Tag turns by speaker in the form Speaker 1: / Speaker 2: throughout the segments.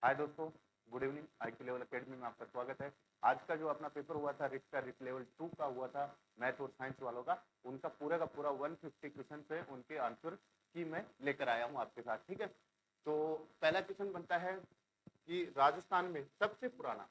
Speaker 1: हाय दोस्तों, good evening. IQ level academy में आपका स्वागत है। आज का जो अपना पेपर हुआ था रिट का, रिट लेवल 2 का हुआ था, मैथ और साइंस वालों का, उनका पूरा का पूरा 150 क्वेश्चन है, उनके आंसर की मैं लेकर आया हूँ आपके साथ। ठीक है, तो पहला क्वेश्चन बनता है कि राजस्थान में सबसे पुराना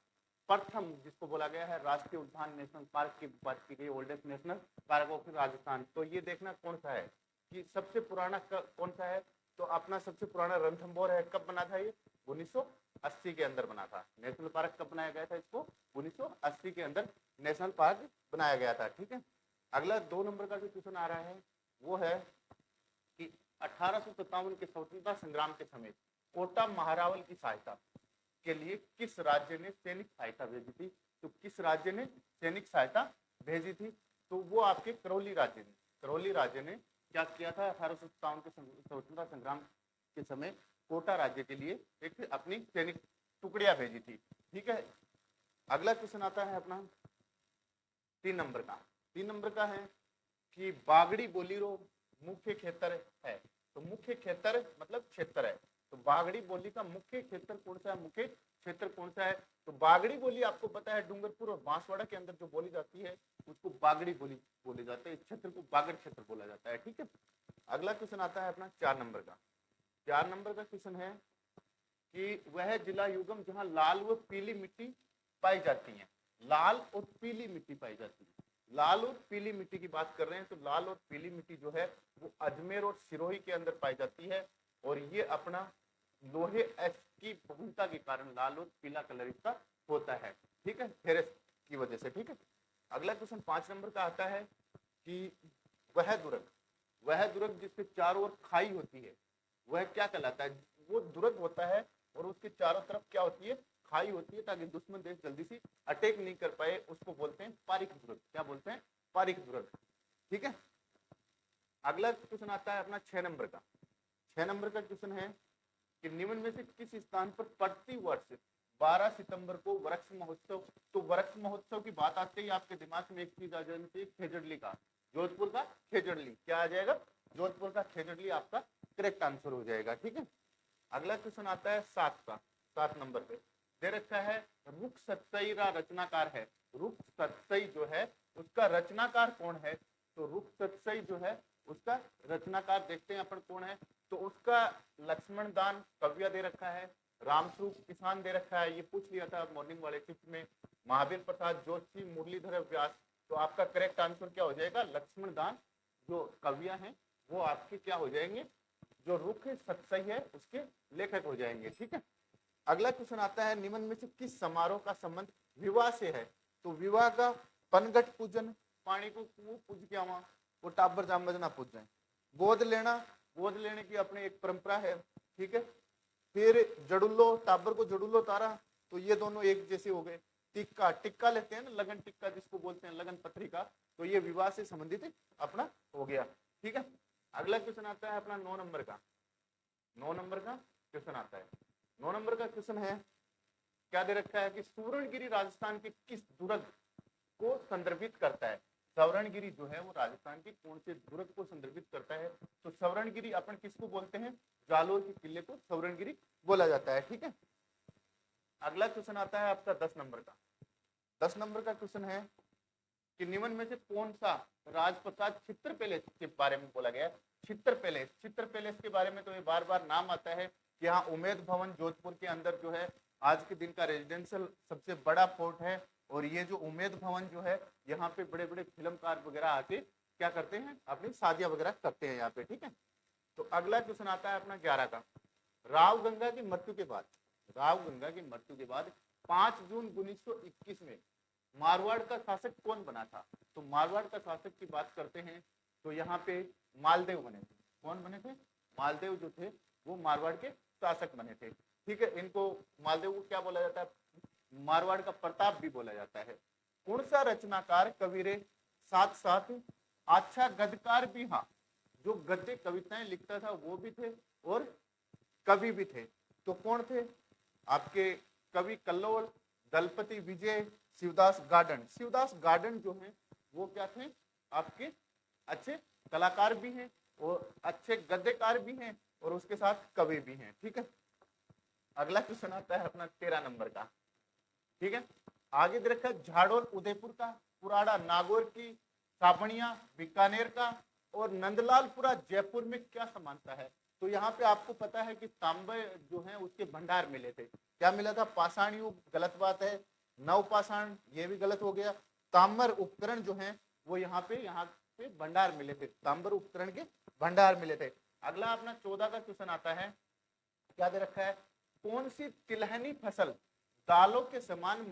Speaker 1: प्रथम जिसको बोला गया है राष्ट्रीय उद्यान, नेशनल पार्क की बात की गई, oldest national park of Rajasthan. तो ये देखना कौन सा है कि सबसे पुराना कौन सा है। तो अपना सबसे पुराना रणथंभौर है। कब बना था ये? 1980 के अंदर बना था। नेशनल पार्क कब बनाया गया था? इसको 1980 के अंदर नेशनल पार्क बनाया गया था। ठीक है, अगला 2 नंबर का जो क्वेश्चन आ रहा है वो है कि 1857 के स्वतंत्रता संग्राम के समय कोटा महारावल की सहायता के लिए किस राज्य ने सैनिक सहायता भेजी थी? तो किस राज्य ने सैनिक सहायता भेजी थी? तो वो आपके करौली राज्य ने। करौली राज्य ने क्या किया था? 1857 के स्वतंत्रता संग्राम के समय कोटा राज्य के लिए एक अपनी सैनिक टुकड़ियां भेजी थी। ठीक है, अगला क्वेश्चन आता है अपना 3 नंबर का। 3 नंबर का है कि बागड़ी बोलीरो मुख्य क्षेत्र है। तो मुख्य क्षेत्र मतलब क्षेत्र है, तो बागड़ी बोली का मुख्य क्षेत्र कौन सा है? मुख्य क्षेत्र कौन सा है? तो बागड़ी बोली आपको पता है डूंगरपुर और बांसवाड़ा के अंदर जो बोली जाती है उसको बागड़ी बोली बोली जाती है। इस क्षेत्र को बागड़ क्षेत्र बोला जाता है। ठीक है, अगला क्वेश्चन आता है अपना 4 नंबर का। 4 नंबर का क्वेश्चन है कि वह जिला युगम जहां लाल व पीली मिट्टी पाई जाती है। लाल और पीली मिट्टी पाई जाती है। लाल और पीली मिट्टी की बात कर रहे हैं तो लाल और पीली मिट्टी जो है वो अजमेर और सिरोही के अंदर पाई जाती है, और ये अपना लोहे एस की बहुलता के कारण लाल और पीला कलर इसका होता है। ठीक है, फेरस की वजह से। ठीक है, अगला क्वेश्चन 5 नंबर का आता है कि वह दुर्ग जिसके चारों ओर खाई होती है वह क्या कहलाता है? वो दुर्ग होता है और उसके चारों तरफ क्या होती है? खाई होती है, ताकि दुश्मन देश जल्दी से अटैक नहीं कर पाए। उसको बोलते हैं पारिक दुर्ग। क्या बोलते हैं? पारिक दुर्ग। ठीक है, अगला क्वेश्चन आता है अपना 6 नंबर का। 6 नंबर का क्वेश्चन है कि निम्न में से किस स्थान पर प्रति वर्ष 12 सितंबर को वृक्ष महोत्सव। तो वृक्ष महोत्सव की बात आते ही आपके दिमाग में एक चीज आ जानी चाहिए, खेजड़ली का, जोधपुर का खेजड़ली। क्या आ जाएगा? जोधपुर का खेजड़ली आपका करेक्ट आंसर हो जाएगा। ठीक है, अगला क्वेश्चन आता है 7 नंबर पे। दे रखा है रुख सतसई का रचनाकार है। रुख सतसई जो है उसका रचनाकार कौन है? तो रुख सतसई जो है उसका रचनाकार देखते हैं अपन कौन है। तो उसका लक्ष्मण दान कव्य दे रखा है, रामस्वरूप किसान दे रखा है, ये पूछ लिया था मॉर्निंग वाले टिप्स में, महावीर प्रसाद जोशी, मुरलीधर व्यास। तो आपका करेक्ट आंसर क्या हो जाएगा? लक्ष्मण दान जो कवियां हैं वो आपके क्या हो जाएंगे? जो रुख सतसई है उसके लेखक हो जाएंगे। ठीक है, अगला क्वेश्चन आता है निम्न में से किस समारोह का संबंध विवाह से है? तो विवाह का पनघट पूजन, पानी को पूज के आवा, वो टाबर जामजना पूज जाए। गोद लेना, गोद लेने की अपनी एक परंपरा है। ठीक है, फिर जड़ुल्लो, टाबर को जड़ुल्लो तारा, तो ये दोनों एक जैसे हो गए। टिक्का, टिक्का लेते हैं ना, लगन टिक्का जिसको बोलते हैं, लगन पत्रिका, तो ये विवाह से संबंधित अपना हो गया। ठीक है, अगला क्वेश्चन आता है अपना 9 नंबर का। 9 नंबर का क्वेश्चन आता है। 9 नंबर का क्वेश्चन है, क्या दे रखा है कि सुवर्णगिरी राजस्थान के किस दुर्ग को संदर्भित करता है? सवरणगिरी जो है वो राजस्थान के कौन से दुर्ग को संदर्भित करता है? तो सवरणगिरी अपन किसको बोलते हैं? जालोर के किले को सवरणगिरी बोला जाता है। ठीक है, अगला क्वेश्चन आता है आपका 10 नंबर का। 10 नंबर का क्वेश्चन है कि निम्न में से कौन सा राजप्रसाद चित्र पैलेस के बारे में बोला गया है? चित्र पैलेस, चित्र पैलेस के बारे में तो ये बार बार नाम आता है कि हाँ, उमेद भवन जोधपुर के अंदर जो है आज के दिन का रेजिडेंशियल सबसे बड़ा फोर्ट है, और ये जो उमेद भवन जो है यहाँ पे बड़े बड़े फिल्मकार वगैरह आके क्या करते हैं? अपनी शादियां वगैरह करते हैं यहाँ पे। ठीक है, तो अगला क्वेश्चन आता है अपना 11 का। राव गंगा की मृत्यु के बाद, राव गंगा की मृत्यु के बाद 5 जून 1921 में मारवाड़ का शासक कौन बना था? तो मारवाड़ का शासक की बात करते हैं तो यहाँ पे मालदेव बने थे। कौन बने थे? मालदेव जो थे वो मारवाड़ के शासक बने थे। ठीक है, इनको मालदेव को क्या बोला जाता है? मारवाड़ का प्रताप भी बोला जाता है। कौन सा रचनाकार कविरे साथ साथ अच्छा गद्यकार भी, हाँ, जो गद्य कविताएं लिखता था वो भी थे और कवि भी थे। तो कौन थे आपके? कवि कल्लोल, दलपति विजय, शिवदास गार्डन। शिवदास गार्डन जो है वो क्या थे? आपके अच्छे कलाकार भी हैं और अच्छे गद्यकार भी हैं और उसके साथ कवि भी हैं। ठीक है, अगला क्वेश्चन आता है अपना 13 नंबर का, ठीक है। आगे दे रखा है झाड़ोल उदयपुर का, पुराड़ा नागौर की, साबणिया बीकानेर का और नंदलालपुरा जयपुर में क्या समानता है। तो यहाँ पे आपको पता है कि तांबे जो है उसके भंडार मिले थे। क्या मिला था? पाषाण युग, गलत बात है। नवपाषाण, ये भी गलत हो गया। ताम्र उपकरण जो है वो यहाँ पे भंडार मिले थे, ताम्र उपकरण के भंडार मिले थे। अगला अपना 14 का क्वेश्चन आता है, क्या दे रखा है? कौन सी तिलहनी फसल दालों के समान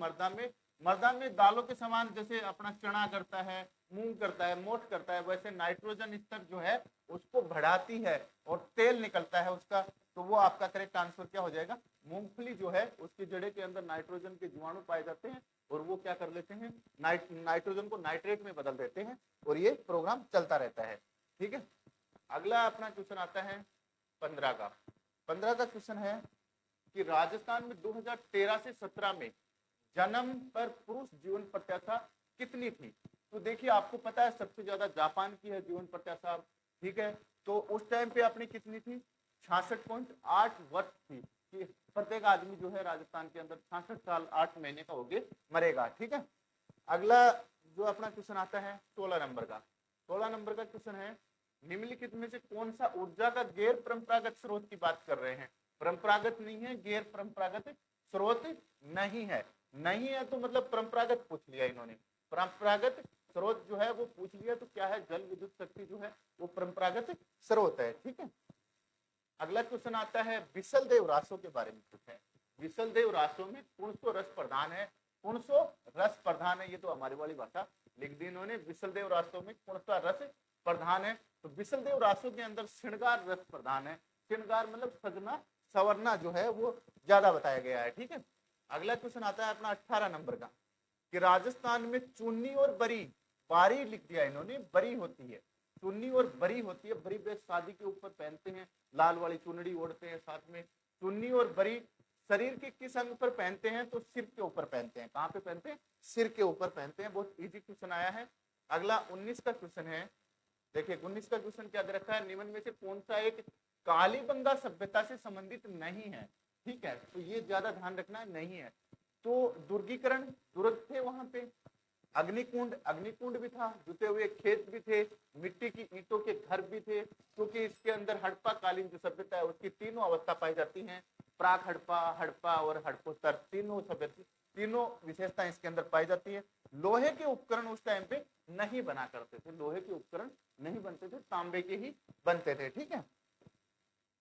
Speaker 1: मर्दा में दालों के समान जैसे अपना चना करता है, मूंग करता है, मोठ करता है, वैसे नाइट्रोजन स्तर जो है उसको बढ़ाती है और तेल निकलता है उसका। तो वो आपका करेक्ट आंसर क्या हो जाएगा? मूंगफली जो है उसकी जड़े के अंदर नाइट्रोजन के जीवाणु पाए जाते हैं और वो क्या कर लेते हैं, नाइट्रोजन को नाइट्रेट में बदल देते हैं और ये प्रोग्राम चलता रहता है, ठीक है। अगला अपना क्वेश्चन आता है 15 का। 15 का क्वेश्चन है कि राजस्थान में 2013 से 17 में जन्म पर पुरुष जीवन प्रत्याशा कितनी थी। तो देखिए आपको पता है सबसे ज्यादा जापान की है जीवन प्रत्याशा, ठीक है। तो उस टाइम पे अपनी कितनी थी? 66.8 वर्ष थी कि प्रत्येक आदमी जो है राजस्थान के अंदर 66 साल 8 महीने का होके मरेगा, ठीक है। अगला जो अपना क्वेश्चन आता है 16 नंबर का। 16 नंबर का क्वेश्चन है, निम्नलिखित में से कौन सा ऊर्जा का गैर परंपरागत स्रोत की बात कर रहे हैं। परंपरागत नहीं है, गैर परंपरागत स्रोत नहीं है। नहीं है तो मतलब परंपरागत पूछ लिया इन्होंने, परंपरागत स्रोत जो है वो पूछ लिया, तो क्या है? जल विद्युत शक्ति जो है वो परंपरागत स्रोत है, ठीक है। अगला क्वेश्चन आता है विसल देव रासो के बारे में कुछ है। विसल देव रासो में पुणसो रस प्रधान है, पुणसो रस प्रधान है, ये तो हमारी वाली भाषा लिख दी इन्होंने। विसल देव रासो में पुणसा रस प्रधान है, तो विसल देव रासो के अंदर श्रृंगार रस प्रधान है। श्रृंगार मतलब सजना सवरना जो है वो ज्यादा बताया गया है, ठीक है। अगला क्वेश्चन आता है अपना 18 नंबर का कि राजस्थान में चुन्नी और बरी, बारी लिख दिया इन्होंने, बरी होती है, चुन्नी और बरी होती है। बरी बेस शादी के ऊपर पहनते हैं, लाल वाली चुनड़ी ओढ़ते हैं साथ में। चुन्नी और बरी शरीर के किस अंग पर पहनते हैं? तो सिर के ऊपर पहनते हैं। कहाँ पे पहनते हैं? सिर के ऊपर पहनते हैं। बहुत इजी क्वेश्चन आया है। अगला 19 का क्वेश्चन है, देखिए 19 का क्वेश्चन क्या दे रखा है, निम्न में से कौन सा एक कालीबंगा सभ्यता से संबंधित नहीं है, ठीक है। तो ये ज्यादा ध्यान रखना नहीं है। तो दुर्गीकरण, दुर्ग थे वहां पे, अग्निकुंड भी था, जुते हुए खेत भी थे, मिट्टी की ईंटों के घर भी थे, क्योंकि इसके अंदर हड़प्पा कालीन जो सभ्यता है उसकी तीनों अवस्था पाई जाती हैं, प्राक हड़प्पा, हड़प्पा और हड़प्पोत्तर, तीनों सभ्यता, तीनों विशेषताएं इसके अंदर पाई जाती है। लोहे के उपकरण उस टाइम पे नहीं बना करते थे, लोहे के उपकरण नहीं बनते थे, तांबे के ही बनते थे, ठीक है।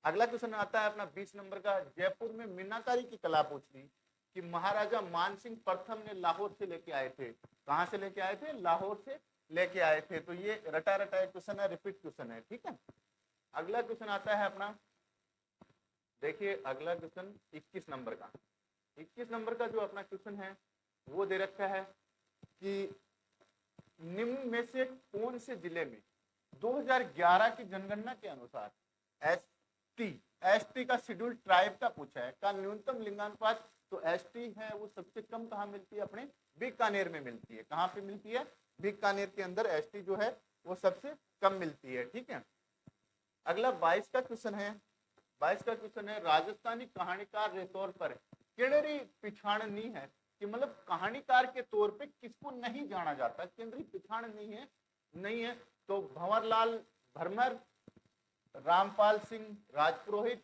Speaker 1: अगला क्वेश्चन आता है अपना 20 नंबर का, जयपुर में मीनाकारी की कला पूछनी कि महाराजा मानसिंह प्रथम ने लाहौर से लेके आए थे। कहां से लेके आए थे? लाहौर से लेके आए थे। तो ये रटा रटा क्वेश्चन है, रिपीट क्वेश्चन है, ठीक है। अगला क्वेश्चन आता है अपना, देखिए अगला क्वेश्चन 21 नंबर का। 21 नंबर का जो अपना क्वेश्चन है वो दे रखा है कि निम्न में से कौन से जिले में 2011 की जनगणना के अनुसार एसटी का शेड्यूल ट्राइब का पूछा है, का न्यूनतम लिंगानुपात। तो एसटी है वो सबसे कम कहाँ मिलती है? अपने बीकानेर में मिलती है। कहाँ पे मिलती है? बीकानेर के अंदर एसटी जो है वो सबसे कम मिलती है, ठीक है। अगला 22 का क्वेश्चन है। 22 का क्वेश्चन है, राजस्थानी कहानीकार के तौर पर किणरी पिछाड़नी है, कि मतलब कहानीकार के तौर पे किसको नहीं जाना जाता? किणरी पिछाड़ नहीं है। तो भंवरलाल भरमर, रामपाल सिंह राजपुरोहित,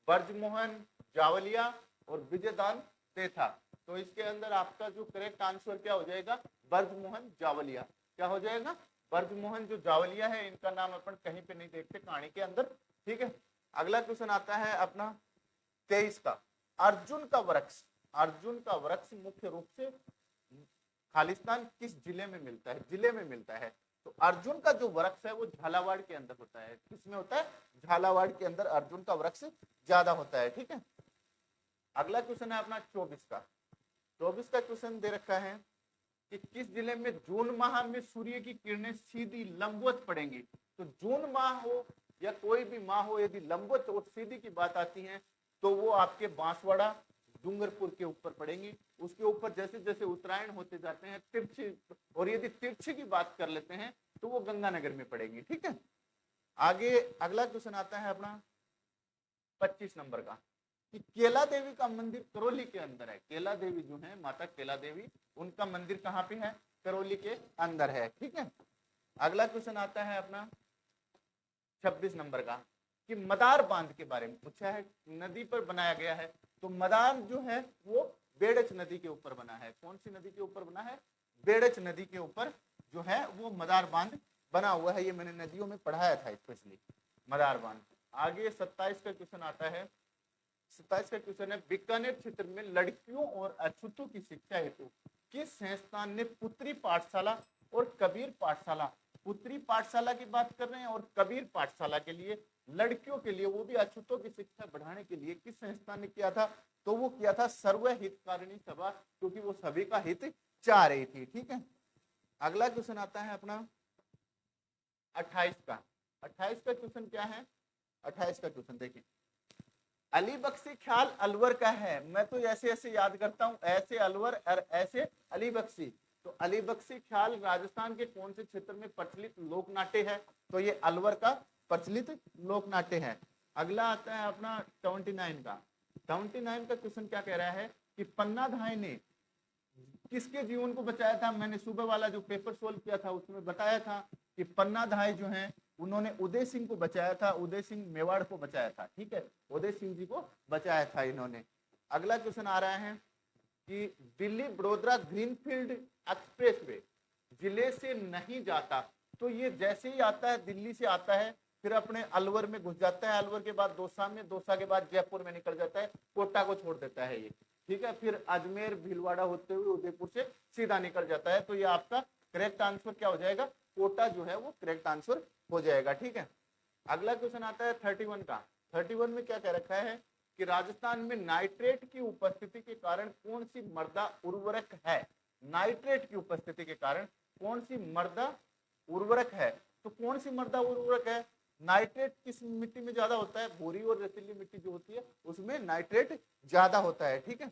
Speaker 1: ब्रजमोहन जावलिया और विजयदान तेथा। तो इसके अंदर आपका जो करेक्ट आंसर क्या हो जाएगा? ब्रजमोहन जावलिया। क्या हो जाएगा? ब्रजमोहन जो जावलिया है, इनका नाम अपन कहीं पे नहीं देखते कहानी के अंदर, ठीक है। अगला क्वेश्चन आता है अपना 23 का, अर्जुन का वृक्ष। अर्जुन का वृक्ष मुख्य रूप से खालिस्तान किस जिले में मिलता है? जिले में मिलता है। तो अर्जुन का जो वृक्ष है वो झालावाड़ के अंदर होता है। किसमें होता है? झालावाड़ के अंदर अर्जुन का वृक्ष ज्यादा होता है, ठीक है। अगला क्वेश्चन है अपना 24 का। 24 का क्वेश्चन दे रखा है कि किस जिले में जून माह में सूर्य की किरणें सीधी लंबवत पड़ेंगी। तो जून माह हो या कोई भी माह हो, यदि लंबवत और सीधी की बात आती है तो वो आपके बांसवाड़ा डूंगरपुर के ऊपर पड़ेंगी। उसके ऊपर जैसे जैसे उत्तरायण होते जाते हैं तिरछी, और यदि तिरछी की बात कर लेते हैं तो वो गंगानगर में पड़ेंगी, ठीक है। आगे अगला क्वेश्चन आता है अपना 25 नंबर का। कि केला देवी का मंदिर करौली के अंदर है। केला देवी जो है, माता केला देवी, उनका मंदिर कहाँ पे है? करौली के अंदर है। ठीक है, अगला क्वेश्चन आता है अपना 26 नंबर का, कि मदार बांध के बारे में पूछा है। नदी पर बनाया गया है, तो मदार जो है वो बेड़च नदी के ऊपर बना है। कौन सी नदी के ऊपर बना है? बेड़च नदी के ऊपर जो है वो मदार बांध बना हुआ है। ये मैंने नदियों में पढ़ाया था स्पेशली, मदार बांध। आगे 27 का क्वेश्चन आता है। 27 का क्वेश्चन है, बीकानेर क्षेत्र में लड़कियों और अछूतों की शिक्षा हेतु किस संस्थान ने पुत्री पाठशाला और कबीर पाठशाला, पुत्री पाठशाला की बात कर रहे हैं, और कबीर पाठशाला के लिए लड़कियों के लिए, वो भी अछूतों की शिक्षा बढ़ाने के लिए किस संस्थान ने किया था? तो वो किया था सर्व हितकारिणी सभा, क्योंकि वो सभी का हित चाह रही थी। ठीक है, अगला क्वेश्चन आता है अपना 28 का। 28 का क्वेश्चन क्या है? 28 का क्वेश्चन देखिए, अली बख्शी ख्याल अलवर का है। मैं तो ऐसे ऐसे याद करता हूं, ऐसे अलवर और ऐसे अली बख्शी। तो अली बख्शी ख्याल राजस्थान के कौन से क्षेत्र में प्रचलित लोक नाट्य है? तो ये अलवर का प्रचलित लोक नाट्य है। अगला आता है अपना 79 का। 79 का क्वेश्चन क्या कह रहा है कि पन्ना धाय ने किसके जीवन को बचाया था? मैंने सुबह वाला जो पेपर सोल्व किया था उसमें बताया था कि पन्ना धाय जो है उन्होंने उदय सिंह को बचाया था, उदय सिंह मेवाड़ को बचाया था। ठीक है, उदय सिंह जी को बचाया था इन्होंने। अगला क्वेश्चन आ रहा है कि Delhi Vadodara greenfield express way जिले से नहीं जाता, तो ये जैसे ही आता है दिल्ली से आता है, फिर अपने अलवर में घुस जाता है, अलवर के बाद दोसा में, दोसा के बाद जयपुर में निकल जाता है, कोटा को छोड़ देता है ये। ठीक है, फिर अजमेर भीलवाड़ा होते हुए उदयपुर से सीधा निकल जाता है। तो ये आपका करेक्ट आंसर क्या हो जाएगा? कोटा जो है वो करेक्ट आंसर हो जाएगा। ठीक है, अगला क्वेश्चन आता है 31 का। 31 में क्या कह रखा है कि राजस्थान में नाइट्रेट की उपस्थिति के कारण कौन सी मृदा उर्वरक है? नाइट्रेट की उपस्थिति के कारण कौन सी मृदा उर्वरक है? तो कौन सी मृदा उर्वरक है? नाइट्रेट किस मिट्टी में ज्यादा होता है? भूरी और रेतीली मिट्टी जो होती है उसमें नाइट्रेट ज्यादा होता है। ठीक है,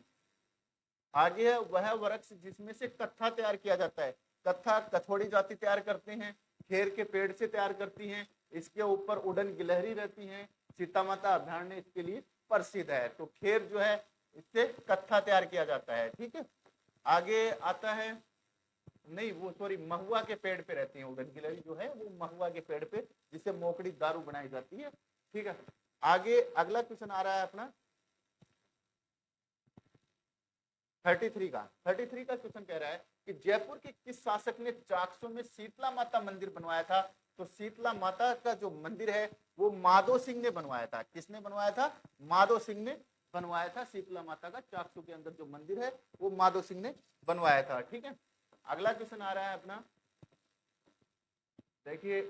Speaker 1: आगे है वह वृक्ष जिसमें से कत्था तैयार किया जाता है। कत्था कथोड़ी जाति तैयार करते हैं, खेर के पेड़ से तैयार करती हैं, इसके ऊपर उड़न गिलहरी रहती हैं। सीता माता अभयारण्य इसके लिए प्रसिद्ध है। तो खेर जो है इससे कत्था तैयार किया जाता है। ठीक है, आगे आता है, नहीं वो सॉरी, महुआ के पेड़ पे रहती है उड़न गिलहरी जो है, वो महुआ के पेड़ पे, जिससे मोकड़ी दारू बनाई जाती है। ठीक है, आगे अगला क्वेश्चन आ रहा है अपना 33 का। 33 का क्वेश्चन कह रहा है कि जयपुर के किस शासक ने चाकसू में शीतला माता मंदिर बनवाया था? तो शीतला माता का जो मंदिर है वो माधो सिंह ने बनवाया था। किसने बनवाया था? माधो सिंह ने बनवाया था। शीतला माता का चाकसू के अंदर जो मंदिर है वो माधो सिंह ने बनवाया था। ठीक है, अगला क्वेश्चन आ रहा है अपना, देखिए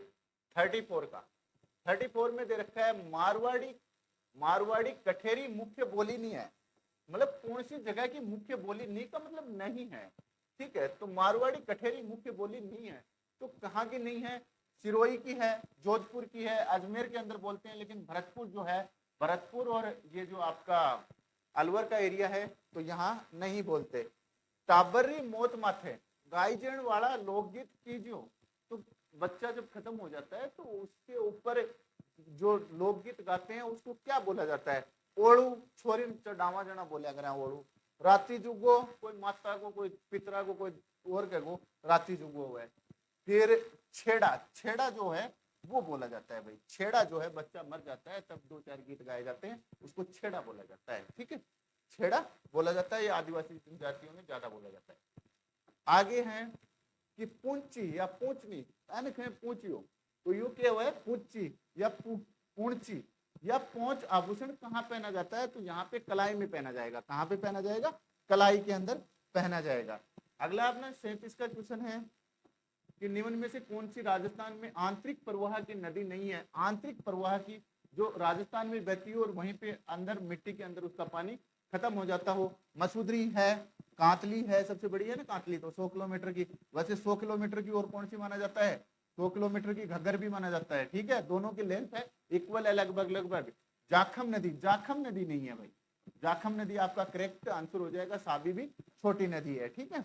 Speaker 1: 34 का। 34 में दे रखा है मारवाड़ी कठेरी मुख्य बोली नहीं है। मतलब कौन सी जगह की मुख्य बोली नहीं का मतलब नहीं है। ठीक है, तो मारवाड़ी कठेरी मुख्य बोली नहीं है, तो कहाँ की नहीं है? सिरोही की है, जोधपुर की है, अजमेर के अंदर बोलते हैं, लेकिन भरतपुर जो है, भरतपुर और ये जो आपका अलवर का एरिया है तो यहाँ नहीं बोलते। टाबरी मौत माथे गायजन वाला लोकगीत कीजियो। तो बच्चा जब खत्म हो जाता है तो उसके ऊपर जो लोकगीत गाते हैं उसको क्या बोला जाता है? ओड़ू छोरी डावा जना बोलिया करें ओड़ू। राती जुगो कोई माता को, कोई पितरा को, कोई और को राती जुगो है। फिर छेड़ा, छेड़ा जो है वो बोला जाता है भाई। छेड़ा जो है बच्चा मर जाता है तब 2-4 गीत गाए जाते हैं, उसको छेड़ा बोला जाता है। ठीक है, छेड़ा बोला जाता है, ये आदिवासी जनजातियों में ज्यादा बोला जाता है। आगे है कि पूंची या पूंचनी, पूंचियो, तो यू क्या हुआ है? पूंची या पूंची या पोंच आभूषण कहाँ पहना जाता है? तो यहाँ पे कलाई में पहना जाएगा। कहाँ पे पहना जाएगा? कलाई के अंदर पहना जाएगा। अगला अपना 37 का क्वेश्चन है कि निम्न में से कौन सी राजस्थान में आंतरिक प्रवाह की नदी नहीं है? आंतरिक प्रवाह की जो राजस्थान में बहती है और वहीं पे अंदर मिट्टी के अंदर उसका पानी खत्म हो जाता हो। मसूदरी है, कांतली है, सबसे बड़ी है ना कांतली, तो 100 किलोमीटर की। वैसे 100 किलोमीटर की और कौन सी माना जाता है? 100 किलोमीटर की घग्गर भी माना जाता है। ठीक है, दोनों की लेंथ है इक्वल है लगभग। जाखम नदी, जाखम नदी नहीं है भाई। जाखम नदी आपका करेक्ट आंसर हो जाएगा। साबी भी छोटी नदी है। ठीक है,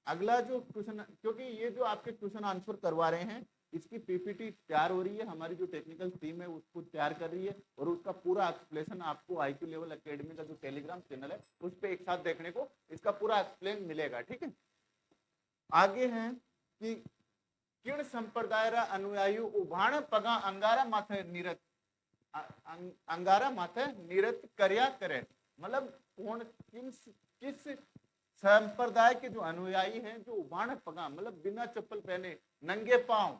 Speaker 1: अगला जो क्वेश्चन, क्योंकि ये जो आपके क्वेश्चन आंसर करवा रहे हैं इसकी पीपीटी तैयार हो रही है, हमारी जो टेक्निकल टीम है उसको तैयार कर रही है और उसका पूरा एक्सप्लेनेशन आपको IQ लेवल एकेडमी का जो टेलीग्राम चैनल है उस पर एक साथ देखने को इसका पूरा एक्सप्लेन मिलेगा। ठीक है, आगे है कि किण संप्रदाय अनुयायी उभाण पगा अंगारा माथे निरत अंगारा माथे निरत कर्या करे, मतलब कौन किस संप्रदाय के जो अनुयायी हैं जो उभाण पगा मतलब बिना चप्पल पहने नंगे पांव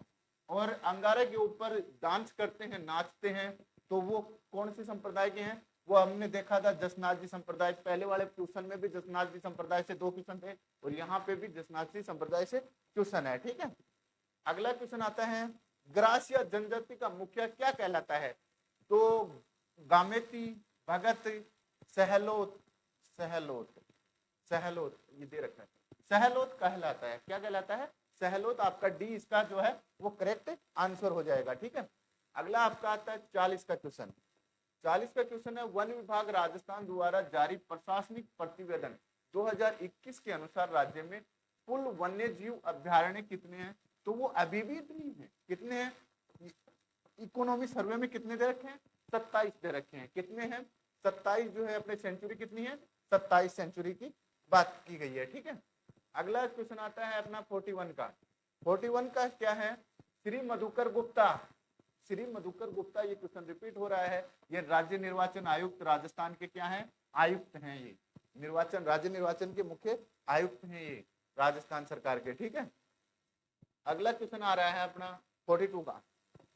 Speaker 1: और अंगारे के ऊपर डांस करते हैं, नाचते हैं, तो वो कौन से संप्रदाय के हैं? वो हमने देखा था जसनाथ जी संप्रदाय, पहले वाले क्वेश्चन में भी जसनाथ जी संप्रदाय से 2 क्वेश्चन थे और यहाँ पे भी जसनाथ जी संप्रदाय से क्वेश्चन है। ठीक है, अगला क्वेश्चन आता है ग्रासिया जनजाति का मुखिया क्या कहलाता है? तो गामेती, भगत, सहलोत, सहलोत, सहलोत ये दे रखा है, सहलोत कहलाता है। क्या कहलाता है? सहलोत। आपका डी इसका जो है वो करेक्ट आंसर हो जाएगा। ठीक है, अगला आपका आता है 40 का क्वेश्चन। 40 का क्वेश्चन है वन विभाग राजस्थान द्वारा जारी प्रशासनिक प्रतिवेदन 2021 के अनुसार राज्य में कुल वन्य जीव अभ्यारण्य कितने हैं? तो वो अभी भी इतनी है। कितने हैं? इकोनॉमी सर्वे में कितने दे रखे हैं? 27 दे रखे हैं। कितने हैं? 27 जो है अपने सेंचुरी कितनी है? 27 सेंचुरी की बात की गई है। ठीक है, अगला क्वेश्चन आता है अपना 41 का। 41 का क्या है? श्री मधुकर गुप्ता, श्री मधुकर गुप्ता, ये क्वेश्चन रिपीट हो रहा है। ये राज्य निर्वाचन आयुक्त राजस्थान के क्या है? आयुक्त हैं। ये निर्वाचन, राज्य निर्वाचन के मुख्य आयुक्त हैं ये राजस्थान सरकार के। ठीक है, अगला क्वेश्चन आ रहा है अपना 42 का,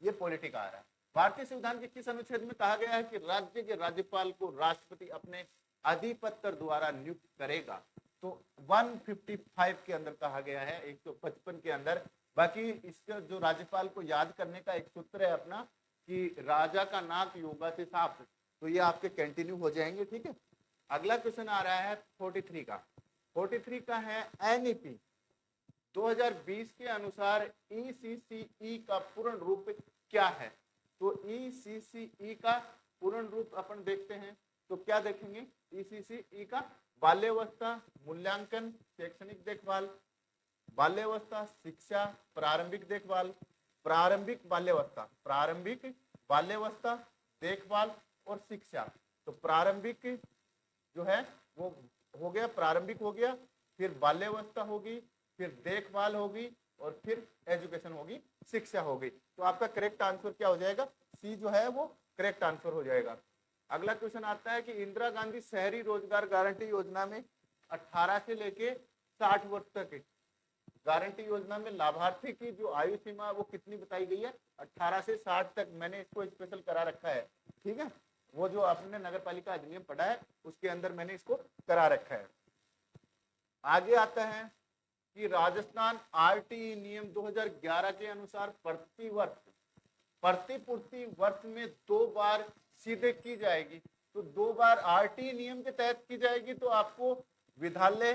Speaker 1: ये पॉलिटिक आ रहा है। भारतीय संविधान के किस अनुच्छेद में कहा गया है कि राज्य के राज्यपाल को राष्ट्रपति अपने अधिपत्र द्वारा नियुक्त करेगा? तो 155 के अंदर कहा गया है, 155 के अंदर। बाकी इसका जो राज्यपाल को याद करने का एक सूत्र है अपना कि राजा का नाक योगा से साफ, तो ये आपके कंटिन्यू हो जाएंगे। ठीक है, अगला क्वेश्चन आ रहा है 43 का। 43 का है NEP 2020 के अनुसार ECCE का पूर्ण रूप क्या है? तो ECCE का पूर्ण रूप अपन देखते हैं तो क्या देखेंगे? ECCE का बाल्यावस्था मूल्यांकन, शैक्षणिक देखभाल, बाल्यावस्था शिक्षा, प्रारंभिक देखभाल, प्रारंभिक बाल्यावस्था, प्रारंभिक बाल्यावस्था, देखभाल और शिक्षा। तो प्रारंभिक जो है वो हो गया, प्रारंभिक हो गया, फिर बाल्यावस्था होगी, फिर देखभाल होगी और फिर एजुकेशन होगी, शिक्षा होगी। तो आपका करेक्ट आंसर क्या हो जाएगा? सी जो है वो करेक्ट आंसर हो जाएगा। अगला क्वेश्चन आता है कि इंदिरा गांधी शहरी रोजगार गारंटी योजना में 18 से लेके 60 वर्ष तक गारंटी योजना में लाभार्थी की जो आयु सीमा वो कितनी बताई गई है? 18 से 60 तक। मैंने इसको स्पेशल करा रखा है। ठीक है, वो जो आपने नगर पालिका अधिनियम पढ़ा है उसके अंदर मैंने इसको करा रखा है। आगे आता है कि राजस्थान RTE नियम 2011 के अनुसार प्रतिपूर्ति वर्ष में 2 बार सीधे की जाएगी। तो 2 बार RTE नियम के तहत की जाएगी। तो आपको विद्यालय,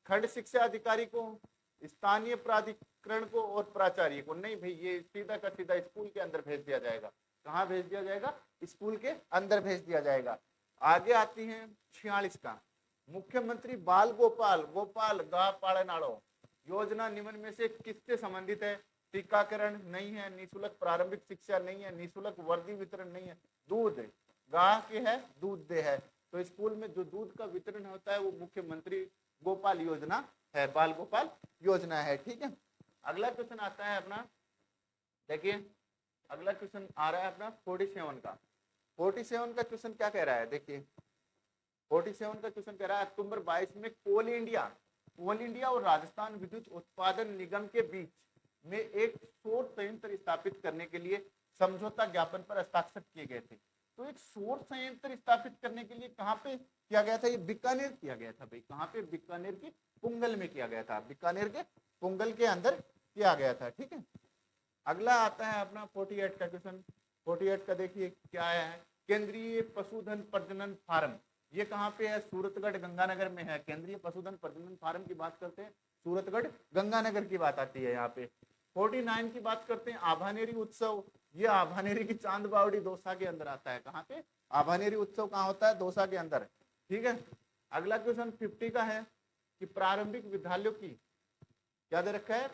Speaker 1: खंड शिक्षा अधिकारी को, स्थानीय प्राधिकरण को और प्राचार्य को नहीं भाई, ये सीधा का सीधा स्कूल के अंदर भेज दिया जाएगा। कहाँ भेज दिया जाएगा? स्कूल के अंदर भेज दिया जाएगा। आगे आती है 46 का। मुख्यमंत्री बाल गोपाल गा पाड़नाड़ो योजना निम्न में से किससे संबंधित है? टीकाकरण नहीं है, निःशुल्क प्रारंभिक शिक्षा नहीं है, निःशुल्क वर्दी वितरण नहीं है, दूध गाह के है, दूध दे है। तो स्कूल में जो दूध का वितरण होता है वो मुख्यमंत्री गोपाल योजना है, बाल गोपाल योजना है। ठीक है, अगला क्वेश्चन आता है अपना, देखिए अगला क्वेश्चन आ रहा है अपना 47 का। 47 का क्वेश्चन क्या कह रहा है? देखिए 47 का क्वेश्चन कह रहा है अक्टूबर 22 में कोल इंडिया और राजस्थान विद्युत उत्पादन निगम के बीच में एक सौर संयंत्र स्थापित करने के लिए समझौता ज्ञापन पर हस्ताक्षर किए गए थे। तो एक सौर संयंत्र स्थापित करने के लिए कहाँ पे किया गया था? ये बीकानेर किया गया था भाई। कहाँ पे? बीकानेर के पुंगल में किया गया था। बीकानेर के पुंगल के अंदर किया गया था। ठीक है, अगला आता है अपना 48 का क्वेश्चन। 48 का देखिए क्या आया है? केंद्रीय पशुधन प्रजनन फार्म, ये कहाँ पे है? सूरतगढ़ गंगानगर में है। केंद्रीय पशुधन प्रजनन फार्म की बात करते हैं, सूरतगढ़ गंगानगर की बात आती है यहाँ पे। 49 की बात करते हैं आभानेरी उत्सव, ये आभानेरी की चांद बावड़ी दौसा के अंदर आता है। कहाँ पे? आभानेरी उत्सव कहाँ होता है? दौसा के अंदर। ठीक है, अगला क्वेश्चन 50 का है कि प्रारंभिक विद्यालयों की क्या दे रखा है?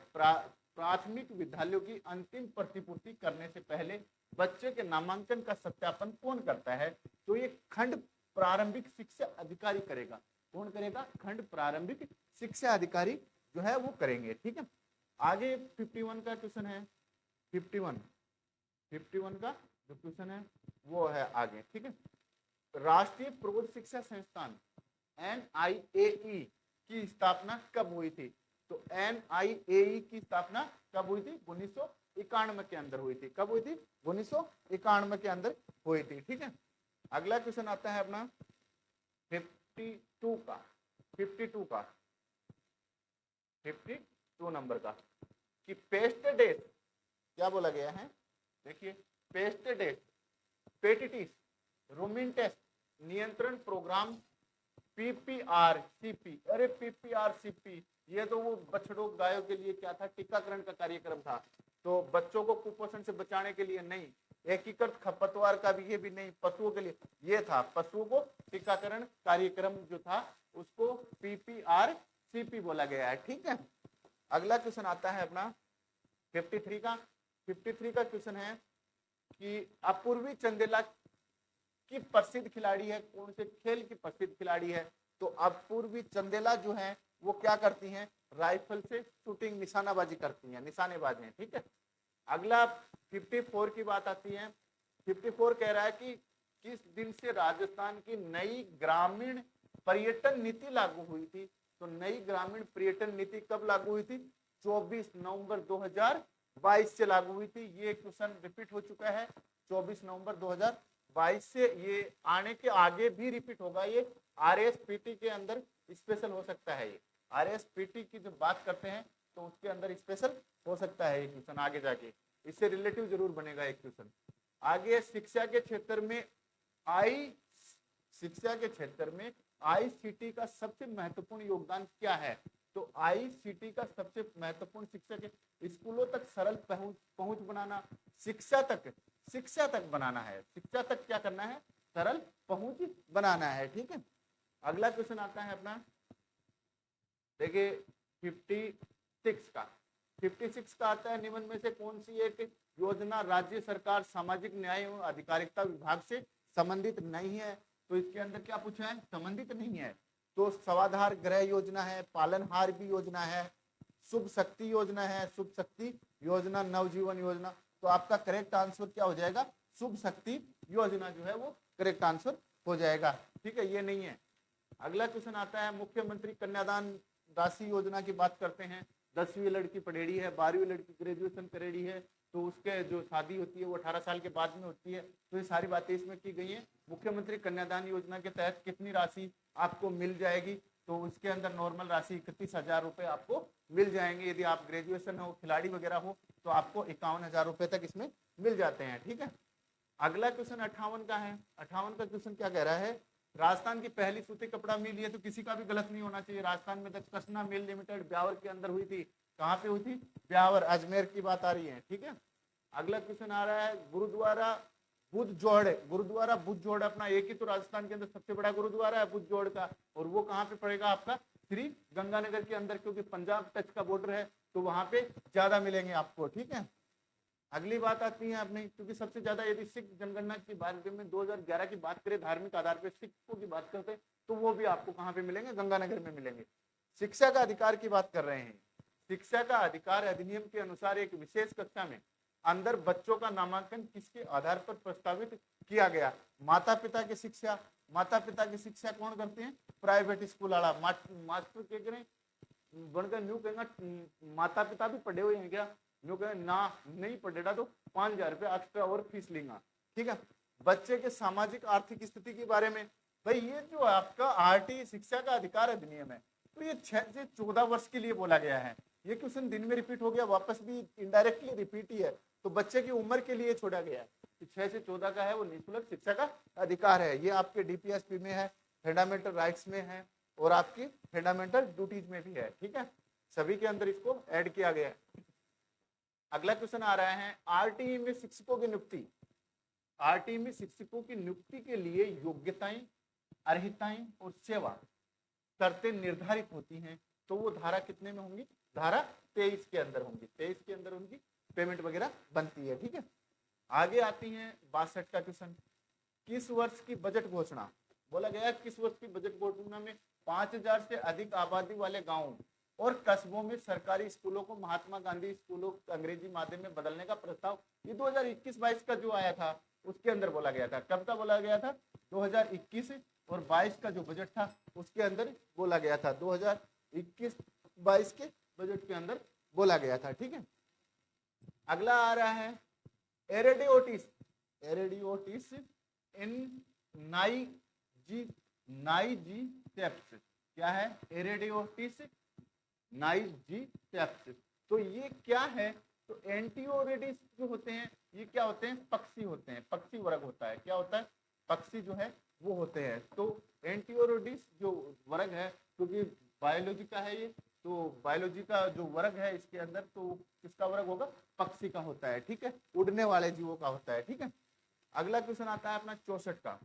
Speaker 1: प्राथमिक विद्यालयों की अंतिम प्रतिपूर्ति करने से पहले बच्चे के नामांकन का सत्यापन कौन करता है? तो ये खंड प्रारंभिक शिक्षा अधिकारी करेगा। कौन करेगा? खंड प्रारंभिक शिक्षा अधिकारी जो है वो करेंगे। ठीक है, आगे 51 का क्वेश्चन है। 51 का जो क्वेश्चन है वो है आगे। ठीक है, राष्ट्रीय प्रौढ़ शिक्षा संस्थान NIAE की स्थापना कब हुई थी? तो NIAE की स्थापना कब हुई थी? 1991 के अंदर हुई थी। कब हुई थी? 1991 के अंदर हुई थी। ठीक है, अगला क्वेश्चन आता है अपना 52 नंबर का कि पेस्ट डेट क्या बोला गया है? देखिए, पेस्ट डेट पेटिटिस रोमिन टेस्ट नियंत्रण प्रोग्राम PPRCP। अरे PPRCP ये तो वो बछड़ों गायों के लिए क्या था? टीकाकरण का कार्यक्रम था। तो बच्चों को कुपोषण से बचाने के लिए नहीं, एकीकृत खरपतवार का भी ये भी नहीं, पशुओं के लिए ये था। पशुओं को टीकाकरण कार्यक्रम जो था उसको PPRCP बोला गया है। ठीक है, अगला क्वेश्चन आता है अपना 53 का। 53 का क्वेश्चन है कि अपूर्वी चंदेला की प्रसिद्ध खिलाड़ी है? कौन से खेल की प्रसिद्ध खिलाड़ी है? तो अपूर्वी चंदेला जो है वो क्या करती हैं? राइफल से शूटिंग, निशानाबाजी करती हैं, निशानेबाज हैं। ठीक है, अगला 54 की बात आती है। 54 कह रहा है कि किस दिन से राजस्थान की नई ग्रामीण पर्यटन नीति लागू हुई थी? तो नई ग्रामीण पर्यटन नीति कब लागू हुई थी? 24 नवंबर 2022 से लागू हुई थी। ये क्वेश्चन रिपीट हो चुका है 24 नवंबर 2022 से, ये आने के आगे भी रिपीट होगा। ये RSPT के अंदर स्पेशल हो सकता है। ये RSPT की जब बात करते हैं तो उसके अंदर स्पेशल हो सकता है ये क्वेश्चन आगे जाके, इससे रिलेटिव जरूर बनेगा एक क्वेश्चन। आगे शिक्षा के क्षेत्र में ICT का सबसे महत्वपूर्ण योगदान क्या है? तो ICT का सबसे महत्वपूर्ण शिक्षा के स्कूलों तक सरल पहुंच बनाना, शिक्षा तक बनाना है। शिक्षा तक क्या करना है? सरल पहुंच बनाना है। ठीक है, अगला क्वेश्चन आता है अपना, देखिए 56 का आता है, निम्न में से कौन सी एक योजना राज्य सरकार सामाजिक न्याय एवं अधिकारिता विभाग से संबंधित नहीं है? तो इसके अंदर क्या पूछा है? संबंधित नहीं है। तो स्वाधार गृह योजना है, पालनहार भी योजना है, शुभ शक्ति योजना है, शुभ शक्ति योजना, नवजीवन योजना। तो आपका करेक्ट आंसर क्या हो जाएगा? शुभ शक्ति योजना जो है वो करेक्ट आंसर हो जाएगा। ठीक है, ये नहीं है। अगला क्वेश्चन आता है, मुख्यमंत्री कन्यादान राशि योजना की बात करते हैं। 10वीं लड़की पढ़ेड़ी है, 12वीं लड़की ग्रेजुएशन करेड़ी है, तो उसके जो शादी होती है वो 18 साल के बाद में होती है। तो ये सारी बातें इसमें की गई हैं। मुख्यमंत्री कन्यादान योजना के तहत कितनी राशि आपको मिल जाएगी? तो इसके अंदर नॉर्मल राशि 31,000 रुपए आपको मिल जाएंगे। यदि आप ग्रेजुएशन हो, खिलाड़ी वगैरह हो, तो आपको 51,000 रुपए तक इसमें मिल जाते हैं। ठीक है, अगला क्वेश्चन 58 का है। 58 का क्वेश्चन क्या कह रहा है? राजस्थान की पहली सूती कपड़ा मिल है, तो किसी का भी गलत नहीं होना चाहिए। राजस्थान में कसना मिल लिमिटेड ब्यावर के अंदर हुई थी। कहाँ पे हुई थी? ब्यावर, अजमेर की बात आ रही है। ठीक है, अगला क्वेश्चन आ रहा है, गुरुद्वारा बुद्ध जोड़ अपना एक ही तो राजस्थान के अंदर सबसे बड़ा गुरुद्वारा है बुद्ध जोड़ का, और वो कहाँ पे पड़ेगा? आपका श्री गंगानगर के अंदर, क्योंकि पंजाब टच का बॉर्डर है तो वहां पे ज्यादा मिलेंगे आपको। ठीक है, अगली बात आती है अपनी, क्योंकि सबसे ज्यादा यदि सिख जनगणना की बात में 2011 की बात करें, धार्मिक आधार पर सिखों की बात करते हैं, तो वो भी आपको कहाँ पे मिलेंगे? गंगानगर में मिलेंगे। शिक्षा का अधिकार की बात कर रहे हैं। शिक्षा का अधिकार अधिनियम के अनुसार एक विशेष कक्षा में अंदर बच्चों का नामांकन किसके आधार पर प्रस्तावित किया गया? माता पिता की शिक्षा। माता पिता की शिक्षा कौन करते हैं? प्राइवेट स्कूल वाला मास्टर के करें बनकर न्यू कहेंगे माता पिता भी पढ़े हुए हैं क्या? न्यू कहें ना नहीं पढ़ेगा तो 5,000 रुपये एक्स्ट्रा और फीस लेगा। ठीक है, बच्चे के सामाजिक आर्थिक स्थिति के बारे में, भाई ये जो आपका RT शिक्षा का अधिकार अधिनियम है, तो ये 6 से 14 वर्ष के लिए बोला गया है। ये क्वेश्चन दिन में रिपीट हो गया, वापस भी इनडायरेक्टली रिपीट ही है, तो बच्चे की उम्र के लिए छोड़ा गया है। 6 से 14 का है वो निःशुल्क शिक्षा का अधिकार है। ये आपके DPSP में है, फंडामेंटल राइट्स में है, और आपकी फंडामेंटल ड्यूटीज में भी है। ठीक है, सभी के अंदर इसको ऐड किया गया है। अगला क्वेश्चन आ रहा है, RTE में शिक्षकों की नियुक्ति। RTE में शिक्षकों की नियुक्ति के लिए योग्यताएं, अर्हताएं और सेवा शर्तें निर्धारित होती हैं, तो वो धारा कितने में होंगी? धारा 23 के अंदर होंगी, 23 के अंदर उनकी पेमेंट वगैरह बनती है। ठीक है, आगे आती है 62 का क्वेश्चन। किस वर्ष की बजट घोषणा, बोला गया किस वर्ष की बजट घोषणा में 5000 से अधिक आबादी वाले गांवों और कस्बों में सरकारी स्कूलों को महात्मा गांधी स्कूलों अंग्रेजी माध्यम में बदलने का प्रस्ताव, ये 2021-22 का जो आया था उसके अंदर बोला गया था। कब का बोला गया था? 2021 और 22 का जो बजट था उसके अंदर बोला गया था, 2021-22 के बजट के अंदर बोला गया था। ठीक है, अगला आ रहा है एरेडियोटिस, एरेडियोटिस इन नाइजीसेप्स, क्या है? एरेडियोटिस नाइजीसेप्स। तो ये क्या है? तो एंटीओरेडिस जो होते हैं ये क्या होते हैं? पक्षी होते हैं, पक्षी वर्ग होता है। क्या होता है? पक्षी जो है वो होते हैं। तो एंटीओरेडिस जो वर्ग है, क्योंकि बायोलॉजी का है ये, तो बायोलॉजी का जो वर्ग है इसके अंदर तो किसका वर्ग होगा? पक्षी का होता है। ठीक है, उड़ने वाले जीवों का होता है। ठीक है, अगला क्वेश्चन आता है अपना 64 का।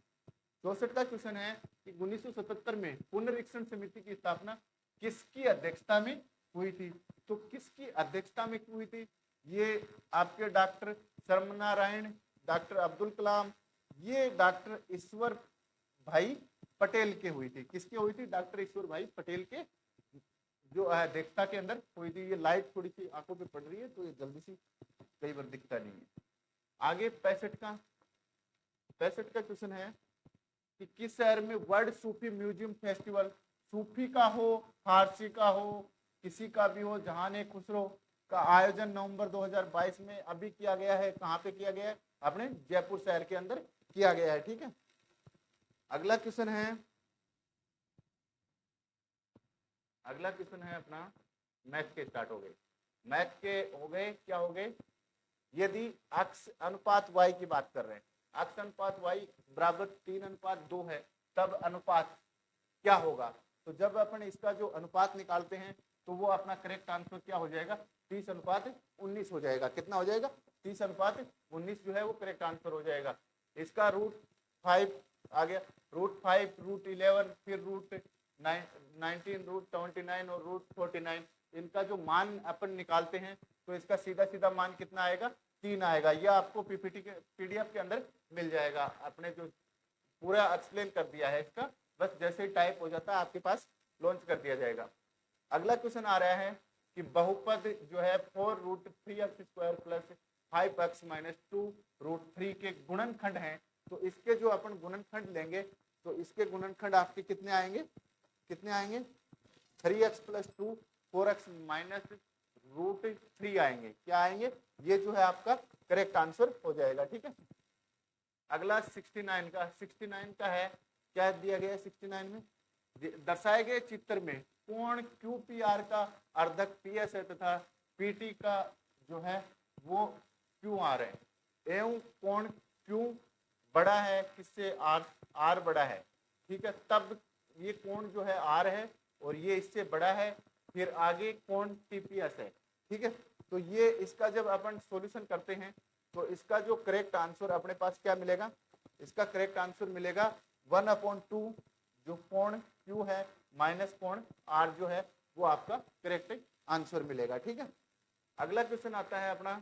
Speaker 1: 64 का क्वेश्चन है कि 1977 में पुनरीक्षण समिति की स्थापना किसकी अध्यक्षता में हुई थी? तो किसकी अध्यक्षता में हुई थी? ये आपके डॉक्टर सर्वनारायण, डॉक्टर अब्दुल कलाम, ये डॉक्टर ईश्वर भाई पटेल के हुई थी। किसके हुई थी? डॉक्टर ईश्वर भाई पटेल के जो अध्यक्षता के अंदर हुई थी। ये लाइट थोड़ी सी आंखों पे पड़ रही है तो ये जल्दी सी कई बार दिखता नहीं है। आगे 65 का क्वेश्चन है कि किस शहर में वर्ल्ड सूफी म्यूजियम फेस्टिवल, सूफी का हो, फारसी का हो, किसी का भी हो, जहान खुसरो का आयोजन नवंबर 2022 में अभी किया गया है। कहाँ पे किया गया है? अपने जयपुर शहर के अंदर किया गया है। ठीक है, अगला क्वेश्चन है अपना मैथ के स्टार्ट हो गए, मैथ के हो गए, क्या हो गए? यदि अक्ष अनुपात y की बात कर रहे हैं, अक्ष अनुपात y बराबर 3:2 है, तब अनुपात क्या होगा? तो जब अपन इसका जो अनुपात निकालते हैं तो वो अपना करेक्ट आंसर क्या हो जाएगा? 30:19 हो जाएगा। कितना हो जाएगा? 30:19 जो है वो करेक्ट आंसर हो जाएगा। इसका √5 आ गया, √5, √11, फिर √19, √29 और √49, इनका जो मान अपन निकालते हैं तो इसका सीधा सीधा मान कितना आएगा? 3 आएगा। यह आपको पीपीटी के PDF के अंदर मिल जाएगा। आपने जो पूरा एक्सप्लेन कर दिया है इसका, बस जैसे ही टाइप हो जाता है आपके पास लॉन्च कर दिया जाएगा। अगला क्वेश्चन आ रहा है कि बहुपद जो है 4√3x² + 5x - 2√3 के गुणनखंड हैं। तो इसके जो अपन गुणनखंड लेंगे तो इसके गुणनखंड आपके कितने आएंगे? 3x + 2 4x - √3 आएंगे। क्या आएंगे? ये जो है आपका करेक्ट आंसर हो जाएगा। ठीक है, अगला 69 का है, क्या दिया गया है 69 में? दर्शाए गए चित्र में कोण QPR का अर्धक PS है तथा PT का जो है वो QR है, एवं कोण Q बड़ा है किससे? R बड़ा है। ठीक है, तब ये कोण जो है R है और ये इससे बड़ा है, फिर आगे कोण TPS है। ठीक है, तो ये इसका जब अपन सॉल्यूशन करते हैं तो इसका जो करेक्ट आंसर अपने पास क्या मिलेगा? इसका करेक्ट आंसर मिलेगा 1/2 जो कोण Q है माइनस कोण R जो है वो आपका करेक्ट आंसर मिलेगा। ठीक है, अगला क्वेश्चन आता है अपना,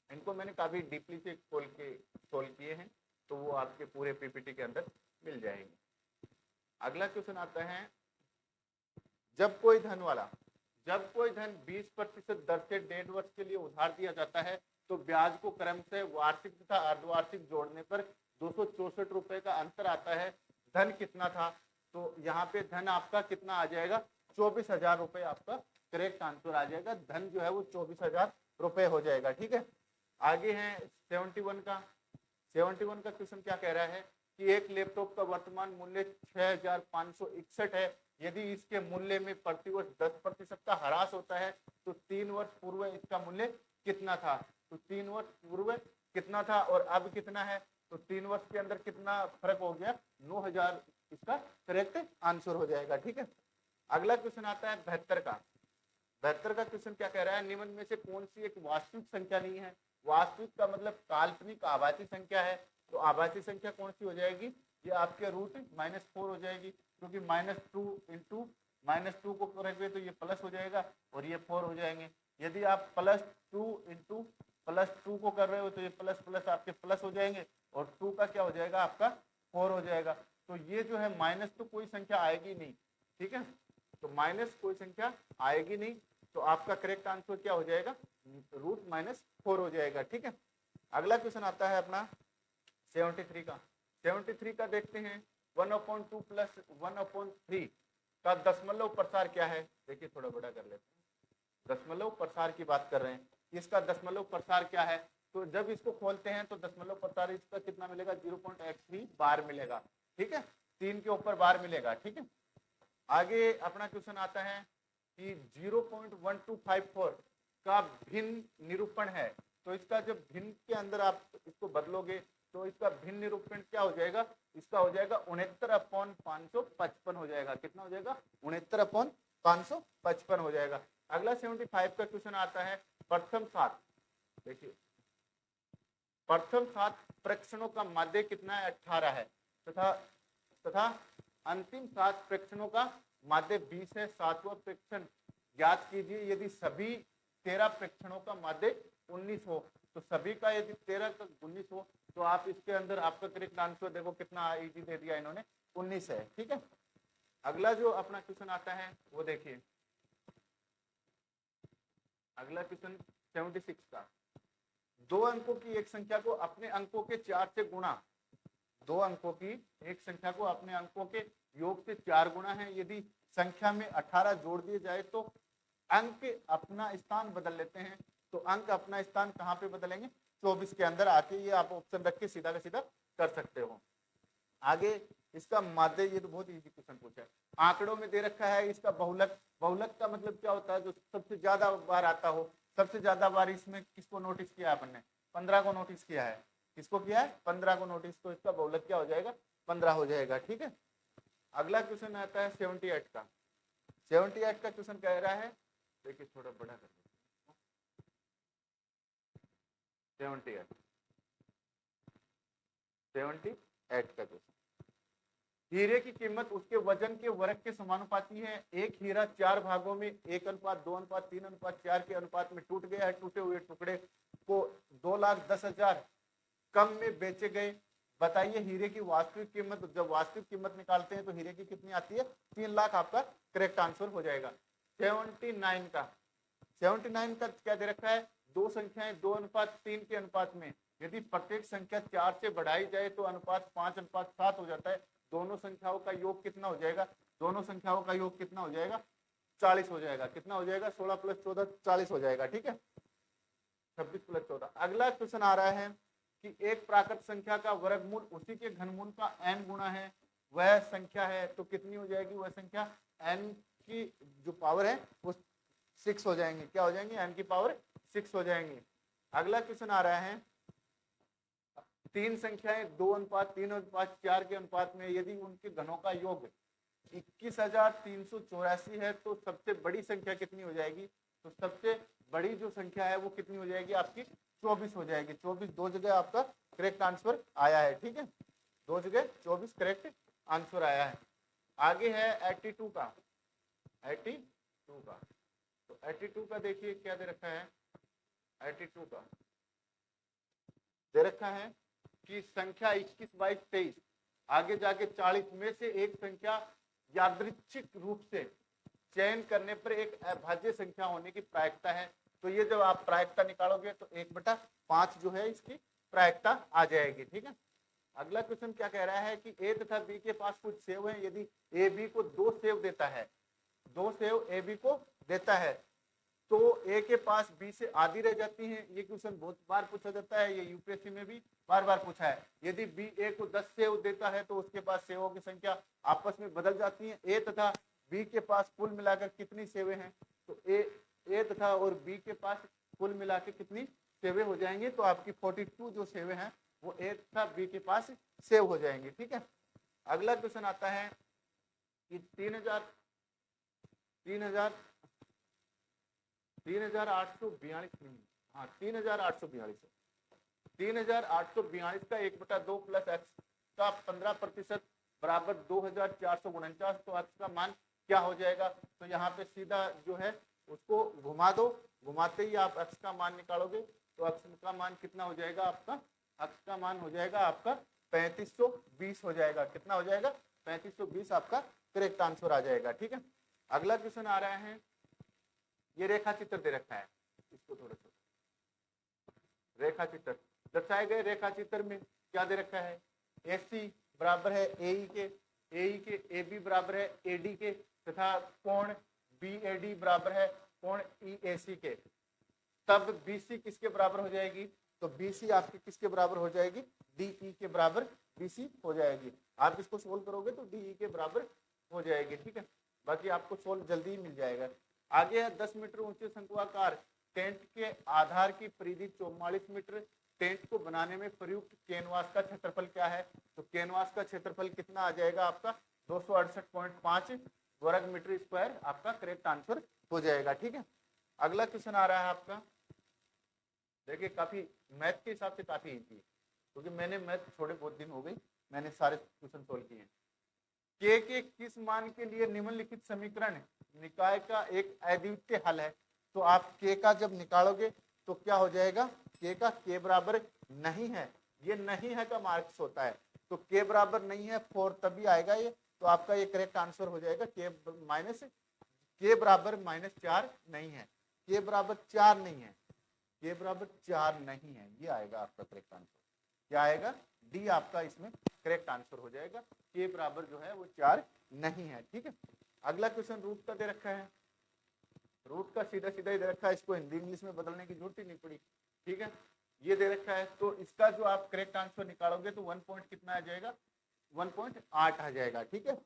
Speaker 1: इनको मैंने काफी डीपली से खोल के सोल्व किए हैं तो वो आपके पूरे PPT के अंदर मिल जाएंगे। अगला क्वेश्चन आता है, जब कोई धन 20% दर से 1.5 वर्ष के लिए उधार दिया जाता है तो ब्याज को क्रम से वार्षिक तथा अर्धवार्षिक जोड़ने पर 264 रुपए का अंतर आता है। धन कितना था? तो यहाँ पे धन आपका कितना आ जाएगा? 24,000 रुपए आपका करेक्ट आंसर आ जाएगा। धन जो है वो 24,000 रुपए हो जाएगा। ठीक है, आगे है 71 का क्वेश्चन क्या कह रहा है कि एक लैपटॉप का वर्तमान मूल्य 6,561 है। यदि इसके मूल्य में प्रतिवर्ष 10% का ह्रास होता है तो 3 वर्ष पूर्व इसका मूल्य कितना था? तो 3 वर्ष पूर्व कितना था और अब कितना है? तो 3 वर्ष के अंदर कितना फर्क हो गया? 9,000 इसका करेक्ट आंसर हो जाएगा। ठीक है, अगला क्वेश्चन आता है 72 का क्वेश्चन क्या कह रहा है? निम्न में से कौन सी एक वास्तविक संख्या नहीं है? वास्तविक का मतलब काल्पनिक आभासी संख्या है, तो आभासी संख्या कौन सी हो जाएगी? ये आपके √-4 हो जाएगी, क्योंकि -2 × -2 को करेंगे तो ये प्लस हो जाएगा और ये 4 हो जाएंगे। यदि आप +2 इंटू +2 को कर रहे हो तो ये प्लस प्लस आपके प्लस हो जाएंगे और 2 का क्या हो जाएगा आपका 4 हो जाएगा। तो ये जो है माइनस तो कोई संख्या आएगी नहीं, ठीक है, तो माइनस कोई संख्या आएगी नहीं, तो आपका करेक्ट आंसर क्या हो जाएगा, √-4 हो जाएगा, ठीक है। अगला क्वेश्चन आता है अपना 73 का। 73 का देखते हैं 1/2 प्लस 1/3 का दशमलव प्रसार क्या है। देखिए थोड़ा बड़ा कर लेते हैं, दशमलव प्रसार की बात कर रहे हैं, इसका दशमलव प्रसार क्या है। तो जब इसको खोलते हैं तो दशमलव प्रसार इसका कितना मिलेगा, 0.83 बार मिलेगा, ठीक है, 3 के ऊपर बार मिलेगा, ठीक है। आगे अपना क्वेश्चन आता है कि 0.1254 का भिन्न निरूपण है, तो इसका जब भिन्न के अंदर आप इसको बदलोगे तो इसका भिन्न निरूपण क्या हो जाएगा, इसका हो जाएगा 69/555 हो जाएगा। कितना हो जाएगा, 69/555 हो जाएगा। अगला 75 का क्वेश्चन आता है प्रथम 7, देखिए प्रथम 7 प्रेक्षणों का माध्य कितना है, 18 है, तथा अंतिम 7 प्रेक्षणों का माध्य 20 है। 7वां प्रेक्षण ज्ञात कीजिए यदि सभी 13 प्रेक्षणों का माध्य 19 हो। तो सभी का यदि 13 का 19 हो तो आप इसके अंदर आपका करेक्ट आंसर देखो कितना इजी दे दिया इन्होंने, 19 है, ठीक है। अगला जो अपना क्वेश्चन आता है वो देखिए, अगला क्वेश्चन 76 का, 2 अंकों की एक संख्या को अपने अंकों के 4 से गुणा, 2 अंकों की एक संख्या को अपने अंकों के योग से 4 गुणा है, यदि संख्या में 18 जोड़ दिए जाए तो अंक अपना स्थान बदल लेते हैं। तो अंक अपना स्थान कहाँ पे बदलेंगे, 24 के अंदर आके, ये आप ऑप्शन रख के सीधा का सीधा कर सकते हो। आगे इसका माध्य, ये तो बहुत इजी क्वेश्चन पूछा है, आंकड़ों में दे रखा है इसका बहुलक। बहुलक का मतलब क्या होता है, जो सबसे ज्यादा बार आता हो। सबसे ज्यादा बार इसमें किसको नोटिस किया आपने, 15 को नोटिस किया है। किसको किया है, 15 को नोटिस, तो इसका बहुलक क्या हो जाएगा, 15 हो जाएगा, ठीक है। अगला क्वेश्चन आता है 78 का। 78 का क्वेश्चन कह रहा है, देखिए थोड़ा बड़ा कर 78 का क्वेश्चन, हीरे की कीमत उसके वजन के वर्ग के समानुपाती है। एक हीरा 4 भागों में 1:2:3:4 के अनुपात में टूट गया है। टूटे हुए टुकड़े को 2,10,000 कम में बेचे गए। बताइए हीरे की वास्तविक कीमत। जब वास्तविक कीमत निकालते हैं तो हीरे की कितनी आती है, 3 लाख आपका करेक्ट आंसर हो जाएगा। 79 का क्या दे रखा है, 2 संख्याएं 2:3 के अनुपात में, यदि प्रत्येक संख्या 4 से बढ़ाई जाए तो अनुपात 5:7 हो जाता है। दोनों संख्याओं का योग कितना हो जाएगा, दोनों संख्याओं का योग कितना हो जाएगा, 40 हो जाएगा। कितना हो जाएगा, 16 + 14 40 हो जाएगा, ठीक है, 26 + 14। अगला क्वेश्चन आ रहा है कि एक प्राकृत संख्या का वर्गमूल उसी के घनमूल का n गुना है, वह संख्या है, तो कितनी हो जाएगी वह संख्या, n की जो पावर है वो 6 हो जाएंगे। क्या हो जाएंगे, n की पावर 6 हो जाएंगे। अगला क्वेश्चन आ रहा है, 3 संख्याएं 2:3:4 के अनुपात में, यदि उनके घनों का योग 21,384 है तो सबसे बड़ी संख्या कितनी हो जाएगी। तो सबसे बड़ी जो संख्या है वो कितनी हो जाएगी आपकी, 24 हो जाएगी। 24 दो जगह आपका करेक्ट आंसर आया है, ठीक है, 2 जगह 24 करेक्ट आंसर आया है। आगे है 82 का। 82 का, तो 82 का देखिए क्या दे रखा है, 82 का दे रखा है कि संख्या 21, 22, 23 आगे जाके 40 में से एक संख्या यादृच्छिक रूप से चयन करने पर एक अभाज्य संख्या होने की प्रायिकता है। तो ये जब आप प्रायिकता निकालोगे तो 1/5 जो है इसकी प्रायिकता आ जाएगी, ठीक है। अगला क्वेश्चन क्या कह रहा है कि ए तथा बी के पास कुछ सेव है, यदि ए बी को 2 सेव देता है, 2 सेव ए बी को देता है, तो ए के पास बी से आधी रह जाती है। ये क्वेश्चन बहुत बार पूछा जाता है, ये यूपीएससी में भी बार बार पूछा है। यदि बी ए को 10 सेव देता है तो उसके पास सेवों की संख्या आपस में बदल जाती है। ए तथा बी के पास कुल मिलाकर कितनी सेवें हैं, तो ए तथा और बी के पास कुल मिलाकर कितनी सेवें हो जाएंगे, तो आपकी 42 जो सेवें हैं वो ए तथा बी के पास सेव हो जाएंगे, ठीक है। अगला क्वेश्चन आता है कि 3,842 का 1/2 प्लस x का 15% बराबर 2,449, तो x का मान क्या हो जाएगा, तो यहाँ पे सीधा जो है उसको घुमा दो, घुमाते ही आप अक्ष का मान निकालोगे तो अक्ष का मान कितना हो जाएगा आपका, अक्ष का मान हो जाएगा आपका 3520 हो जाएगा। कितना हो जाएगा, 3520 आपका करेक्ट आंसर आ जाएगा। ठीक है, अगला क्वेश्चन आ रहा है, ये रेखा चित्र दे रखा है, इसको थोड़ा सा रेखा चित्र दर्शाए गए रेखा चित्र में क्या दे रखा है, AC बराबर है AE के AB बराबर है AD के तथा कोण BAD बराबर है कोण EAC के, तब BC किसके बराबर हो जाएगी, तो BC आपकी किसके बराबर हो जाएगी, DE के बराबर BC हो जाएगी। आप इसको सोल्व करोगे तो DE के बराबर हो जाएगी। ठीक है, बाकी आपको सोल्व जल्दी ही मिल जाएगा। आगे है 10 मीटर ऊंचे शंकुआकार टेंट के आधार की परिधि 44 मीटर, टेंट को बनाने में प्रयुक्त कैनवास का क्षेत्रफल क्या है, तो कैनवास का क्षेत्रफल कितना आ जाएगा आपका 268.5 वर्ग मीटर स्क्वायर आपका करेक्ट आंसर हो जाएगा। ठीक है, अगला क्वेश्चन आ रहा है आपका, देखिए काफी मैथ के हिसाब से काफी इजी है, क्योंकि मैंने मैथ छोड़े बहुत दिन हो गई, मैंने सारे क्वेश्चन सोल्व किए हैं। के किस मान के लिए निम्नलिखित समीकरण निकाय का एक अद्वितीय हल है, तो आप के का जब निकालोगे तो क्या हो जाएगा, के का के बराबर नहीं है, ये नहीं है का मार्क्स होता है, तो के बराबर नहीं है 4 तभी आएगा ये, तो आपका ये करेक्ट आंसर हो जाएगा के बराबर -4 नहीं है, के बराबर 4 नहीं है, के बराबर 4 नहीं है, ये आएगा आपका करेक्ट आंसर। क्या आएगा, डी आपका इसमें करेक्ट आंसर हो जाएगा, के बराबर जो है वो 4 नहीं है। ठीक है, अगला क्वेश्चन रूट का दे रखा है, रूट का सीधा सीधा ही दे रखा है, इसको हिंदी इंग्लिश में बदलने की जरूरत ही नहीं पड़ी। ठीक है, ये दे रखा है, तो इसका जो आप करेक्ट आंसर निकालोगे तो 1 पॉइंट कितना आ जाएगा, 1.8 आ जाएगा। ठीक है,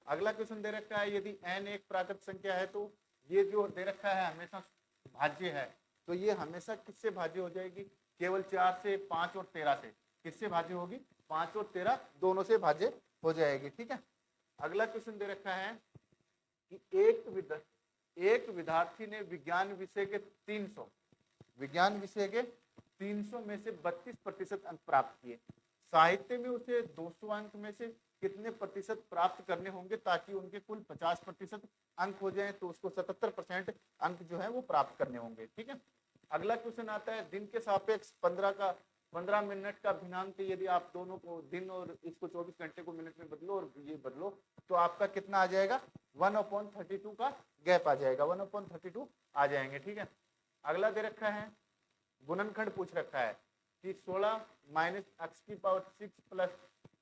Speaker 1: अगला क्वेश्चन दे रखा है, यदि n एक प्राकृत संख्या है तो ये जो दे रखा है हमेशा भाज्य है, तो ये हमेशा किससे भाज्य हो जाएगी, केवल 4 से, 5 और 13 से, किससे भाज्य होगी, 5 और 13 दोनों से भाज्य हो जाएगी। ठीक है, अगला क्वेश्चन दे रखा है कि एक विद्यार्थी ने विज्ञान विषय के 300 में से 32% अंक प्राप्त किए, साहित्य में उसे 200 अंक में से कितने प्रतिशत प्राप्त करने होंगे ताकि उनके कुल 50% अंक हो जाए, तो उसको 77% अंक जो है वो प्राप्त करने होंगे। ठीक है, अगला क्वेश्चन आता है, दिन के सापेक्ष 15 मिनट का भिन्नांक, यदि आप दोनों को दिन और इसको 24 घंटे को मिनट में बदलो और ये बदलो तो आपका कितना आ जाएगा, 1/32 का गैप आ जाएगा, 1/32 आ जाएंगे। ठीक है, अगला दे रखा है, गुणनखंड पूछ रखा है कि 16 माइनस x की पावर 6 प्लस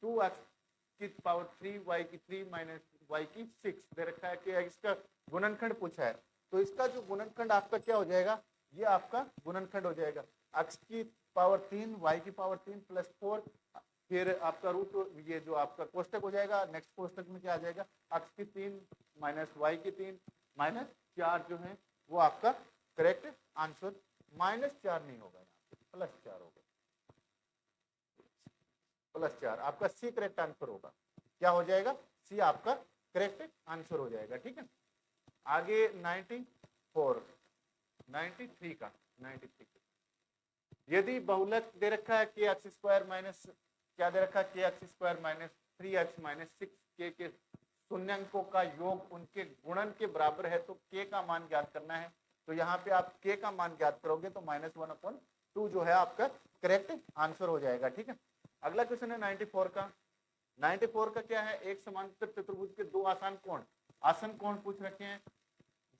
Speaker 1: 2x की पावर 3 y की 3 माइनस y की 6 दे रखा है कि इसका गुणनखंड पूछा है, तो इसका जो गुणनखंड आपका क्या हो जाएगा, ये आपका गुणनखंड हो जाएगा x की पावर 3 y की पावर 3 प्लस 4, फिर आपका रूट, ये जो आपका कोष्टक हो जाएगा, नेक्स्ट कोष्टक में क्या आ जाएगा, x की 3 माइनस y की 3 माइनस 4 जो है वो आपका करेक्ट आंसर, -4 नहीं होगा, +4 होगा, +4 आपका सी करेक्ट आंसर होगा। क्या हो जाएगा, सी आपका करेक्ट आंसर हो जाएगा। ठीक है, आगे 93 का यदि बहुलक दे रखा है के एक्स स्क्वायर माइनस क्या दे रखा है, के x square minus 3x minus 6 के शून्यंकों का योग उनके गुणन के बराबर है, तो के का मान ज्ञात करना है, तो यहाँ पे आप के का मान ज्ञात करोगे तो -1/2 जो है आपका करेक्ट आंसर हो जाएगा। ठीक है, अगला क्वेश्चन है 94 का क्या है, एक समांतर चतुर्भुज के दो आसन कोण पूछ रखे हैं,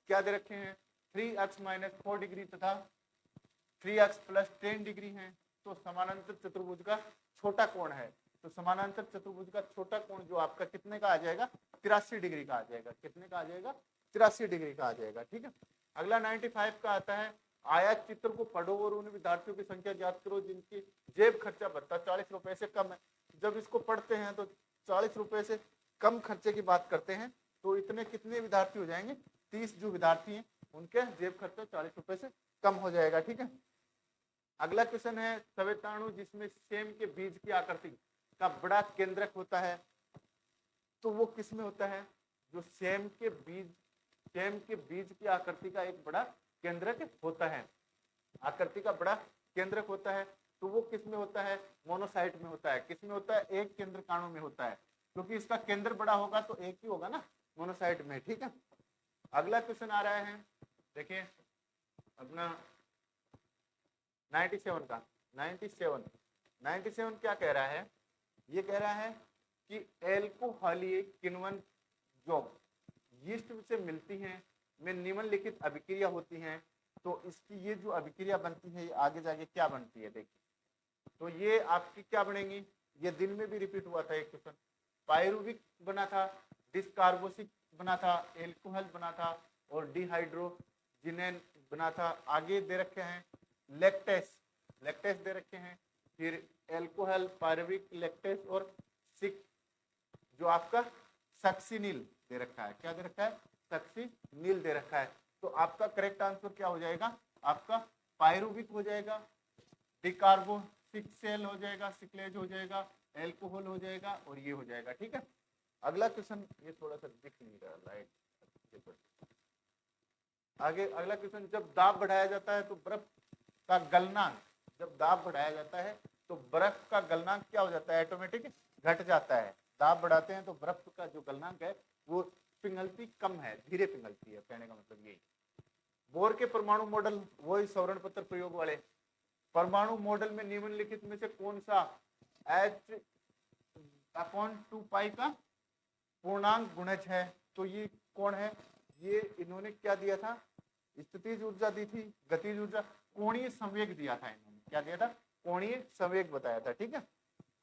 Speaker 1: क्या दे रखे हैं, 3x माइनस 4 डिग्री तथा 3x प्लस 10 डिग्री है, तो समानांतर चतुर्भुज का छोटा कोण है, तो समानांतर चतुर्भुज का छोटा कोण जो आपका कितने का आ जाएगा, 83 डिग्री का आ जाएगा, कितने का आ जाएगा, 83 डिग्री का आ जाएगा। ठीक है, अगला 95 का आता है, आयत चित्र को पढ़ो और उन विद्यार्थियों की संख्या ज्ञात करो जिनकी जेब खर्चा भत्ता 40 रुपए से कम है। जब इसको पढ़ते हैं तो 40 रुपए से कम खर्चे की बात करते हैं, तो इतने कितने विद्यार्थी हो जाएंगे, 30 जो विद्यार्थी हैं उनके जेब खर्चा 40 रुपए से कम हो जाएगा। ठीक है, अगला क्वेश्चन है, श्वेताणु जिसमें सेम के बीज की आकृति का बड़ा केंद्रक होता है, तो वो किस में होता है, जो सेम के बीज की आकृति का एक बड़ा केंद्रक होता है, आकृति का बड़ा केंद्रक होता है, तो वो किस में होता है, मोनोसाइट में होता है, किस में होता है, एक केंद्रकाणु में होता है, क्योंकि इसका केंद्र बड़ा होगा तो एक ही होगा ना, मोनोसाइट में, ठीक है। अगला क्वेश्चन आ रहा है, देखिए अपना 97 का। 97 क्या कह रहा है, ये कह रहा है कि एल्कोहलीय किण्वन जो यीस्ट से मिलती हैं में निम्नलिखित अभिक्रिया होती हैं, तो इसकी ये जो अभिक्रिया बनती है ये आगे जाके क्या बनती है, देखिए तो ये आपकी क्या बनेंगी, ये दिन में भी रिपीट हुआ था एक क्वेश्चन। पायरुविक बना था, डिस्कार्बोसिक बना था, एल्कोहल बना था और डिहाइड्रोजिनेन बना था। आगे दे रखे हैं लैक्टेस दे रखे हैं, फिर एल्कोहल, पायरुविक, लैक्टेस और सिक जो आपका सक्सिनिल दे रखा है। क्या दे रखा है, सक्सिनिल दे रखा है। तो आपका करेक्ट आंसर क्या हो जाएगा, आपका पायरुविक हो जाएगा, डिकार्बोसिक्सेल हो जाएगा, सिक्लेज हो जाएगा, एल्कोहल हो जाएगा और ये हो जाएगा, ठीक है। अगला क्वेश्चन, ये थोड़ा सा दिख नहीं रहा लाइट, आगे अगला क्वेश्चन, जब दाब बढ़ाया जाता है तो बर्फ का गलनांक, जब दाब बढ़ाया जाता है तो बर्फ का गलनांक क्या हो जाता है, ऑटोमेटिक घट जाता है। दाब बढ़ाते हैं तो बर्फ का जो गलनांक है वो पिघलती कम है, धीरे पिघलती है, कहने का मतलब यही। बोर के परमाणु मॉडल, वही सौरण पत्र प्रयोग वाले परमाणु मॉडल में निम्नलिखित में से कौन सा H/2 का पूर्णांक गुणज है, तो ये कौन है, ये इन्होंने क्या दिया था, स्थितिज ऊर्जा दी थी, गतिज ऊर्जा, कोणीय संवेग दिया था इन्होंने, क्या दिया था, कोणीय संवेग बताया था, ठीक है।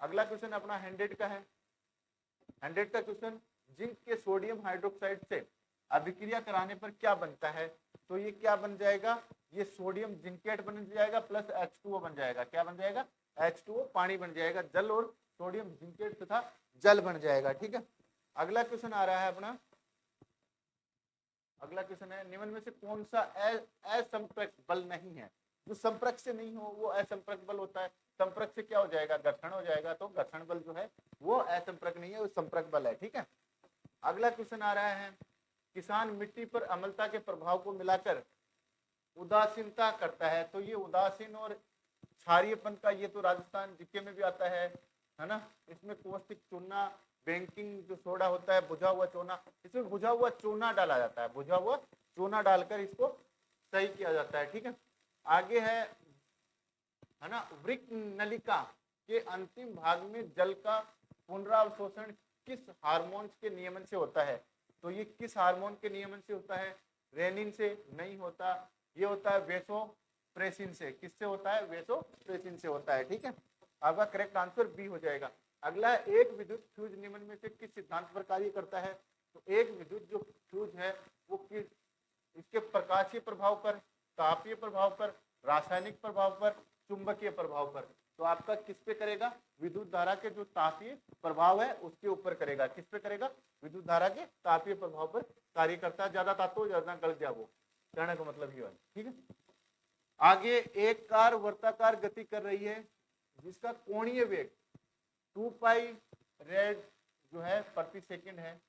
Speaker 1: अगला क्वेश्चन अपना 100 का है। 100 का क्वेश्चन, जिंक के सोडियम हाइड्रोक्साइड से अभिक्रिया कराने पर क्या बनता है, तो ये क्या बन जाएगा, ये सोडियम जिंकेट बन जाएगा प्लस H2O बन जाएगा। क्या बन जाएगा, H2O पानी बन जाएगा, जल और सोडियम जिंकेट तथा जल बन जाएगा, ठीक है। अगला क्वेश्चन आ रहा है अपना, अगला क्वेश्चन है, निम्न में से कौन सा असंपर्क बल नहीं है, जो संपर्क से नहीं हो वो असंपर्क बल होता है। संपर्क से क्या हो जाएगा, घर्षण हो जाएगा, तो घर्षण बल जो है वो असंपर्क नहीं है, वो संपर्क बल है, ठीक है। अगला क्वेश्चन आ रहा है, किसान मिट्टी पर अम्लता के प्रभाव को मिलाकर उदासीनता करता है, तो ये उदासीन और क्षारीयपन का, ये तो राजस्थान जीके में भी आता है ना। इसमें कौस्टिक चूना, बेकिंग जो सोडा होता है, बुझा हुआ चूना, इसमें बुझा हुआ चूना डाला जाता है, बुझा हुआ चूना डालकर इसको सही किया जाता है, ठीक है। आगे है ना, वृक्क नलिका के अंतिम भाग में जल का पुनरावशोषण किस हार्मोन के नियमन से होता है, तो ये किस हार्मोन के नियमन से होता है, रेनिन से नहीं होता, ये होता है वेसोप्रेसिन से। किससे होता है, वेसोप्रेसिन से होता है, ठीक है। आपका करेक्ट आंसर बी हो जाएगा। अगला, एक विद्युत फ्यूज निम्न में से किस सिद्धांत पर कार्य करता है, तो एक विद्युत जो फ्यूज है वो किस, इसके प्रकाशीय प्रभाव पर, तापीय प्रभाव पर, रासायनिक प्रभाव पर, चुंबकीय प्रभाव पर, तो आपका किस पे करेगा, विद्युत धारा के जो तापीय प्रभाव है उसके ऊपर करेगा। किस पे करेगा, विद्युत धारा के तापीय प्रभाव पर कार्य करता है। ज्यादा तातो ज्यादा गल गया वो, कहने का मतलब ये है, ठीक है। आगे एक कार वर्ताकार गति कर रही है जिसका कोणीय वेग 2 पाई रेड जो है प्रति सेकंड है,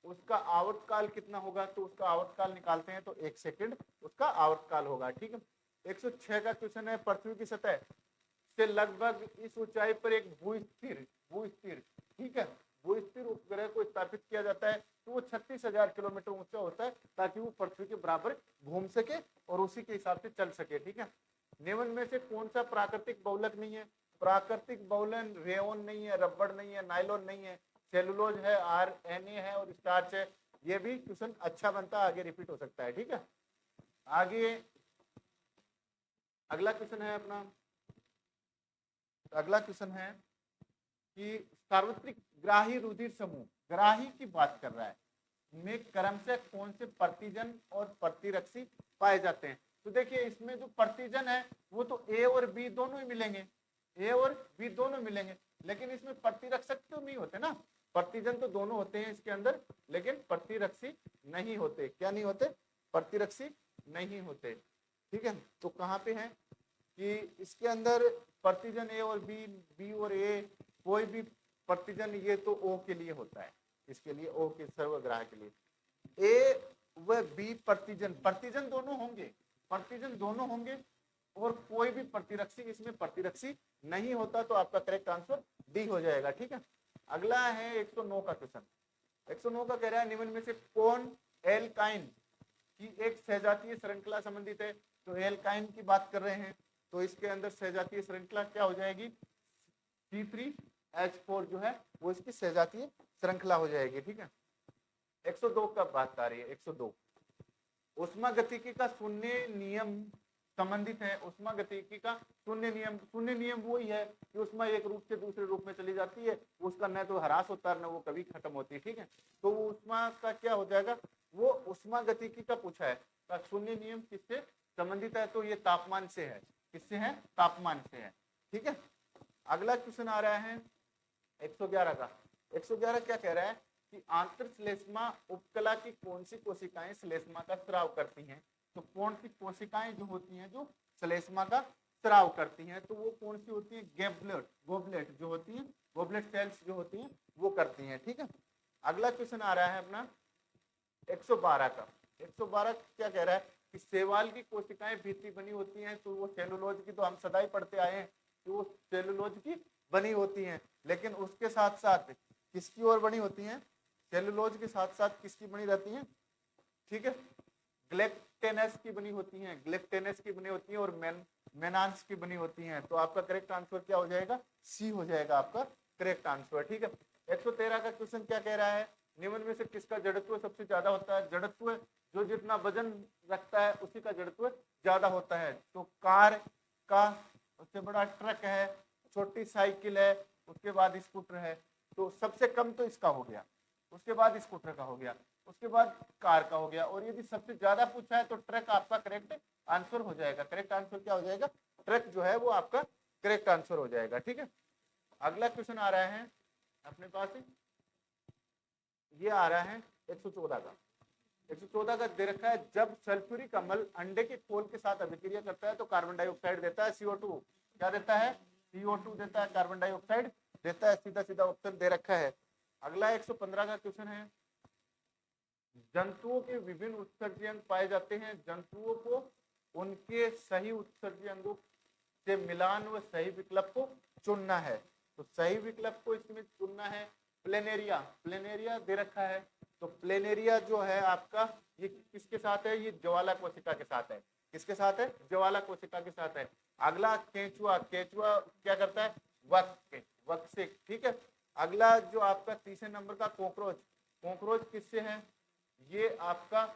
Speaker 1: उसका आवर्तकाल कितना होगा, तो उसका आवर्तकाल निकालते हैं तो 1 सेकंड उसका आवर्तकाल होगा, ठीक है। 106 का क्वेश्चन है, पृथ्वी की सतह से लगभग इस ऊंचाई पर एक भूस्थिर, ठीक है, भूस्थिर उपग्रह को स्थापित किया जाता है, तो वो 36,000 किलोमीटर ऊंचा होता है ताकि वो पृथ्वी के बराबर घूम सके और उसी के हिसाब से चल सके, ठीक है। निम्न में से कौन सा प्राकृतिक बहुलक नहीं है, प्राकृतिक बहुलन रेयोन नहीं है, रबड़ नहीं है, नायलॉन नहीं है, सेलुलोज है, RNA है और स्टार्च है। ये भी क्वेश्चन अच्छा बनता है, आगे रिपीट हो सकता है, ठीक है। आगे अगला क्वेश्चन है अपना, अगला क्वेश्चन है कि सार्वत्रिक ग्राही रुधिर समूह, ग्राही की बात कर रहा है, में क्रमशः कौन से प्रतिजन और प्रतिरक्षी पाए जाते हैं, तो देखिए इसमें जो प्रतिजन है वो तो A और B दोनों ही मिलेंगे, A और B दोनों मिलेंगे, लेकिन इसमें प्रतिरक्षक तो नहीं होते ना। प्रतिजन तो दोनों होते हैं इसके अंदर, लेकिन प्रतिरक्षी नहीं होते। क्या नहीं होते, प्रतिरक्षी नहीं होते, ठीक है। तो कहाँ पे है कि इसके अंदर प्रतिजन A और B, B और A, कोई भी प्रतिजन ये तो O के लिए होता है, इसके लिए O के सर्वग्राह के लिए। A व B प्रतिजन, प्रतिजन दोनों होंगे, प्रतिजन दोनों होंगे और कोई भी प्रतिरक्षी इसमें प्रतिरक्षी नहीं होता, तो आपका करेक्ट आंसर डी हो जाएगा, ठीक है। अगला है 109 का क्वेश्चन, 109 का कह रहा है निम्न में से कौन एल्काइन की एक सहजातीय श्रृंखला संबंधित है। तो एल्काइन की बात कर रहे हैं, तो इसके अंदर सहजातीय श्रृंखला क्या हो जाएगी, C3H4 जो है वो इसकी सहजातीय श्रृंखला हो जाएगी। ठीक है, 102 का बात आ रही है। 102 उष्मागतिकी का शून्य नियम संबंधित है। उष्मागतिकी का शून्य नियम वही है कि उष्मा एक रूप से दूसरे रूप में चली जाती है, उसका न तो ह्रास होता है न वो कभी खत्म होती है। ठीक है, तो उष्मा का क्या हो जाएगा, वो उष्मागतिकी का पूछा है, का शून्य नियम किससे संबंधित है, तो ये तापमान से है। किससे है, तापमान से है। ठीक है, अगला क्वेश्चन आ रहा है 111 का। 111 क्या कह रहा है कि आंतर श्लेष्मा उपकला की कौन सी कोशिकाएं श्लेष्मा का स्राव करती हैं। तो कौन सी कोशिकाएं जो होती हैं जो श्लेष्मा का स्राव करती हैं, तो वो कौन सी होती है, गोबलेट जो होती हैं, गोबलेट सेल्स जो होती हैं वो करती हैं। ठीक है, अगला क्वेश्चन आ रहा है अपना 112 का। 112 क्या कह रहा है कि शैवाल की कोशिकाएं भित्ति बनी होती हैं, तो वो सेलुलोज की, तो हम सदा ही पढ़ते आए हैं कि वो सेलुलोज की बनी होती हैं, लेकिन उसके साथ साथ किसकी ओर बनी होती हैं, सेलुलोज के साथ साथ किसकी बनी रहती हैं, ठीक है, ग्लेक्टेनस की बनी होती हैं, ग्लेक्टेनस की बनी होती है और मेनांस की बनी होती हैं। तो आपका करेक्ट आंसर क्या हो जाएगा, सी हो जाएगा आपका करेक्ट आंसर। ठीक है, 113 का क्वेश्चन क्या कह रहा है, निम्न में से किसका जड़त्व सबसे ज्यादा होता है। जड़त्व जो जितना वजन रखता है उसी का जड़त्व ज्यादा होता है। तो कार का उससे बड़ा ट्रक है, छोटी साइकिल है, उसके बाद स्कूटर है, तो सबसे कम तो इसका हो गया, उसके बाद स्कूटर का हो गया, उसके बाद कार का हो गया, और यदि सबसे ज्यादा पूछा है तो ट्रक आपका करेक्ट आंसर हो जाएगा। करेक्ट आंसर क्या हो जाएगा, ट्रक जो है वो आपका करेक्ट आंसर हो जाएगा। ठीक है, अगला क्वेश्चन आ रहा है अपने पास, ये आ रहा है 114 का। 114 का दे रखा है, जब सल्फ्यूरिक अम्ल अंडे के खोल के साथ अभिक्रिया करता है तो कार्बन डाइऑक्साइड देता है, CO2 क्या देता है, CO2 देता है, कार्बन डाइऑक्साइड देता है। सीधा सीधा ऑप्शन दे रखा है। अगला 115 का क्वेश्चन है, जंतुओं के विभिन्न उत्सर्जी अंग पाए जाते हैं, जंतुओं को उनके सही उत्सर्जी अंगों से मिलान व सही विकल्प को चुनना है। तो सही विकल्प को इसमें चुनना है प्लेनेरिया, प्लेनेरिया दे रखा है। तो प्लेनेरिया जो है आपका ये किसके साथ है, ये ज्वाला कोशिका के साथ है। किसके साथ है, ज्वाला कोशिका के साथ है। अगला केंचुआ, केंचुआ क्या करता है, वक से। ठीक है, अगला जो आपका तीसरे नंबर का कॉकरोच, कॉकरोच किससे है, ये आपका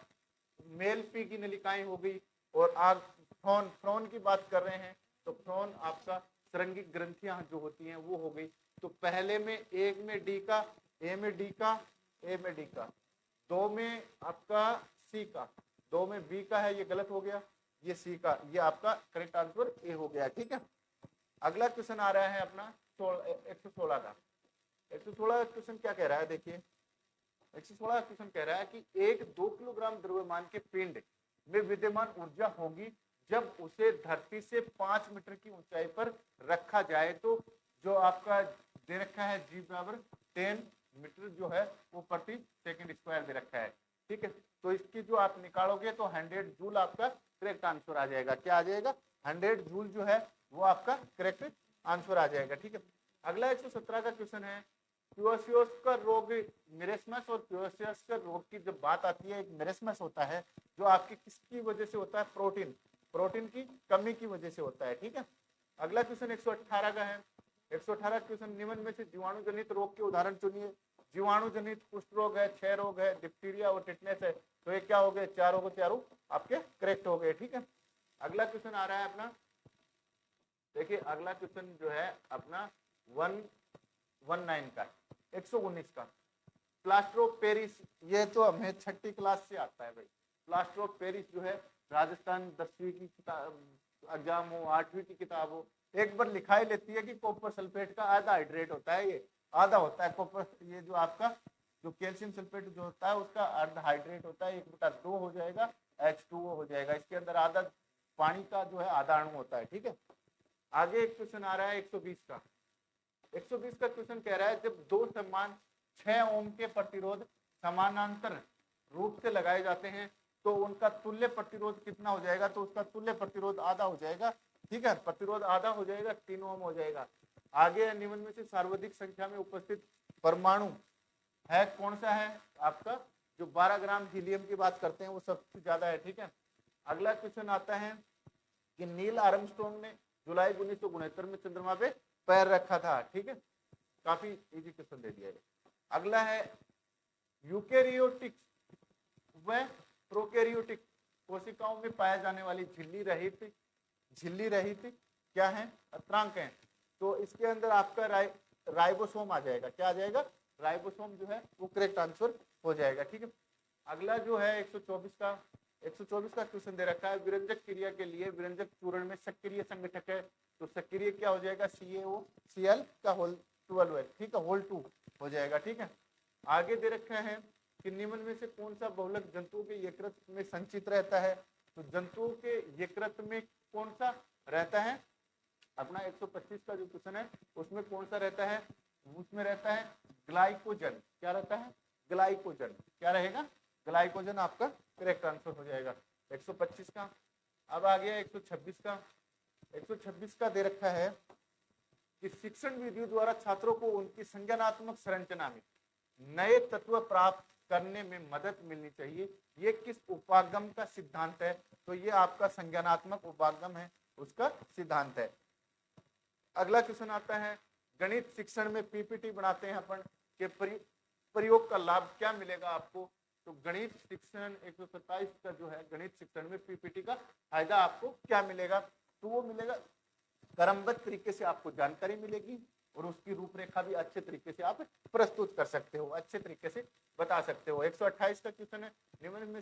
Speaker 1: मेल पी की नलिकाएं हो गई। और आग फ्रॉन की बात कर रहे हैं तो फ्रॉन आपका सरंगिक ग्रंथियां जो होती हैं वो हो गई। तो पहले में एक में डी का, ए में डी का, दो में आपका सी का, दो में बी का है, ये गलत हो गया, ये सी का, ये आपका करेक्ट आंसर ए हो गया। ठीक है, अगला क्वेश्चन आ रहा है अपना 116 का। 116 क्वेश्चन क्या कह रहा है, देखिए 116 क्वेश्चन कह रहा है कि एक 2 किलोग्राम द्रव्यमान के पिंड में विद्यमान ऊर्जा होगी जब उसे धरती से 5 मीटर की ऊंचाई पर रखा जाए। तो जो आपका दे रखा है जी बराबर 10 मीटर जो है वो प्रति सेकंड स्क्वायर दे रखा है। ठीक है, तो इसकी जो आप निकालोगे तो 100 जूल आपका करेक्ट आंसर आ जाएगा। क्या आ जाएगा, 100 जूल जो है वो आपका करेक्ट आंसर आ जाएगा। ठीक है, अगला 117 का क्वेश्चन है, प्यूअर्सियोस का रोग मिरेस्मस और प्यूअर्सियोस का रोग की जब बात आती है, एक मिरेस्मस होता है जो आपकी किसकी वजह से होता है, प्रोटीन की कमी की वजह से होता है। ठीक है, अगला क्वेश्चन 118 का है। 118 क्वेश्चन, निम्न में से जीवाणु जनित रोग के उदाहरण चुनिए। जीवाणु जनित कुष्ठ रोग है, क्षय रोग है, डिप्थीरिया और टिटनेस है। तो ये क्या हो गए, चारों को चारों आपके करेक्ट हो गए। ठीक है, अगला क्वेश्चन आ रहा है अपना, देखिए अगला क्वेश्चन जो है अपना 119 का, 119 का, प्लास्टर ऑफ पेरिस। ये तो हमें 6ठी क्लास से आता है भाई। प्लास्टर ऑफ पेरिस जो है राजस्थान 10वीं की एग्जाम हो, 8वीं की किताब हो, एक बार लिखाई लेती है कि कॉपर सल्फेट का आधा हाइड्रेट होता है, ये आधा होता है कॉपर, ये जो आपका जो कैल्शियम सल्फेट जो होता है उसका आधा हाइड्रेट होता है, 1/2 हो जाएगा, H2O हो जाएगा। इसके अंदर आधा पानी का जो है आधा अणु होता है। ठीक है, आगे एक क्वेश्चन आ रहा है 120 का। 120 का क्वेश्चन कह रहा है, जब दो समान 6 ओम के प्रतिरोध समानांतर रूप से लगाए जाते हैं तो उनका तुल्य प्रतिरोध कितना हो जाएगा। तो उसका तुल्य प्रतिरोध आधा हो जाएगा। ठीक है, प्रतिरोध आधा हो जाएगा, 3 ओम हो जाएगा। आगे निम्न में से सर्वाधिक संख्या में उपस्थित परमाणु है कौन सा है आपका, जो 12 ग्राम हीलियम की बात करते हैं वो सबसे ज्यादा है, ठीक है। अगला क्वेश्चन आता है कि नील आर्मस्ट्रॉन्ग ने जुलाई 1969 में चंद्रमा पे पैर रखा था, ठीक है। काफी इजी क्वेश्चन दे दिया है। अगला है यूकेरियोटिक व प्रोकैरियोटिक कोशिकाओं में पाया जाने वाली झिल्ली रहित क्या है, अतरांक है। तो इसके अंदर आपका राइबोसोम आ जाएगा। क्या आ जाएगा, राइबोसोम जो है वो करेक्ट आंसर हो जाएगा, ठीक है। अगला जो है 124 का क्वेश्चन दे रखा है, विरंजक क्रिया के लिए विरंजक चूर्ण में सक्रिय संगठक है, तो सक्रिय क्या हो जाएगा, CaOCl का होल 12 है, ठीक है, होल 2 हो जाएगा, ठीक है। आगे दे रखा है कि निम्न में से कौन सा बहुलक जंतुओं के यकृत में संचित रहता है, तो जंतुओं के यकृत में कौन सा रहता है, अपना 125 का जो क्वेश्चन है उसमें कौन सा रहता है, उसमें रहता है ग्लाइकोजन। क्या रहता है, ग्लाइकोजन। क्या रहेगा, ग्लाइकोजन आपका करेक्ट आंसर हो जाएगा 125 का। अब आ गया 126 का। 126 का दे रखा है कि शिक्षण विधियों द्वारा छात्रों को उनकी संज्ञानात्मक संरचना में नए तत्व प्राप्त करने में मदद मिलनी चाहिए, ये किस उपागम का सिद्धांत है, तो ये आपका संज्ञानात्मक उपागम है, उसका सिद्धांत है। अगला क्वेश्चन आता है, गणित शिक्षण में पीपीटी बनाते हैं अपन के प्रयोग का लाभ क्या मिलेगा आपको, तो गणित शिक्षण 127 का जो है गणित शिक्षण में पीपीटी का फायदा आपको क्या मिलेगा, तो वो मिलेगा क्रमबद्ध तरीके से आपको जानकारी मिलेगी और उसकी रूपरेखा भी अच्छे तरीके से आप प्रस्तुत कर सकते हो, अच्छे तरीके से बता सकते हो। 128 का क्वेश्चन है, निम्नलिखित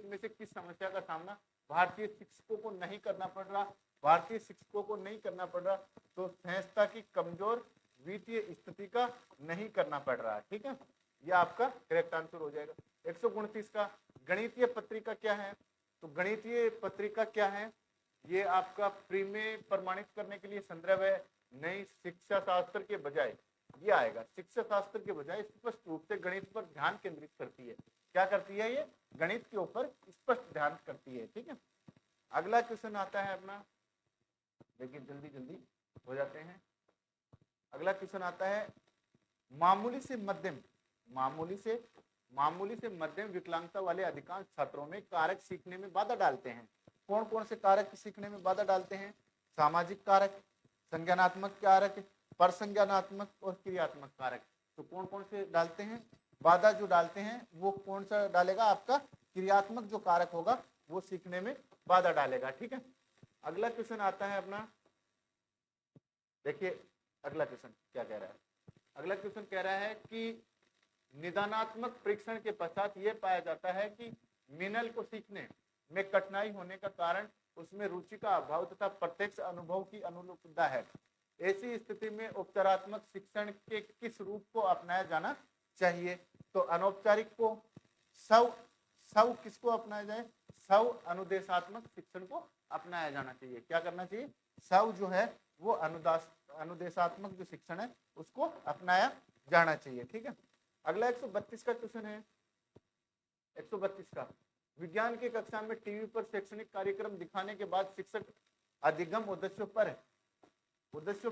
Speaker 1: में से किस समस्या का सामना भारतीय शिक्षकों को नहीं करना पड़ रहा, तो संस्था की कमजोर वित्तीय स्थिति का नहीं करना पड़ रहा, ठीक है, ये आपका करेक्ट आंसर हो जाएगा। 129 का गणितीय पत्रिका क्या है, तो गणितीय पत्रिका क्या है, ये आपका प्री में प्रमाणित करने के लिए संदर्भ है, नई शिक्षा शास्त्र के बजाय ये आएगा, शिक्षा शास्त्र के बजाय स्पष्ट रूप से गणित पर ध्यान केंद्रित करती है। क्या करती है, ये गणित के ऊपर स्पष्ट ध्यान करती है, ठीक है। अगला क्वेश्चन आता है अपना, देखिए जल्दी हो जाते हैं। अगला क्वेश्चन आता है, मामूली से मध्यम विकलांगता वाले अधिकांश छात्रों में कारक सीखने में बाधा डालते हैं। कौन कौन से कारक सीखने में बाधा डालते हैं, सामाजिक कारक, संज्ञानात्मक कारक, परसंज्ञानात्मक और क्रियात्मक कारक। तो कौन कौन से डालते हैं, बाधा जो डालते हैं वो कौन सा डालेगा, आपका क्रियात्मक जो कारक होगा वो सीखने में बाधा डालेगा, ठीक है। अगला क्वेश्चन आता है अपना, देखिए अगला क्वेश्चन क्या कह रहा है, अगला क्वेश्चन कह रहा है कि निदानात्मक परीक्षण के पश्चात यह पाया जाता है कि मिनल को सीखने में कठिनाई होने का कारण उसमें रुचि का अभाव तथा प्रत्यक्ष अनुभव की अनुपलब्धता है। ऐसी स्थिति में उपचारात्मक शिक्षण के किस रूप को अपनाया जाना चाहिए, तो अनौपचारिक को सव किसको अपनाया जाए, सव अनुदेशात्मक शिक्षण को अपनाया जाना चाहिए। क्या करना चाहिए, सव जो है वो अनुदेशात्मक जो शिक्षण है उसको अपनाया जाना चाहिए, ठीक है। अगला 132 का क्वेश्चन है, 132 का, विज्ञान की कक्षा में टीवी पर शैक्षणिक कार्यक्रम दिखाने के बाद शिक्षक अधिगम उद्देश्यों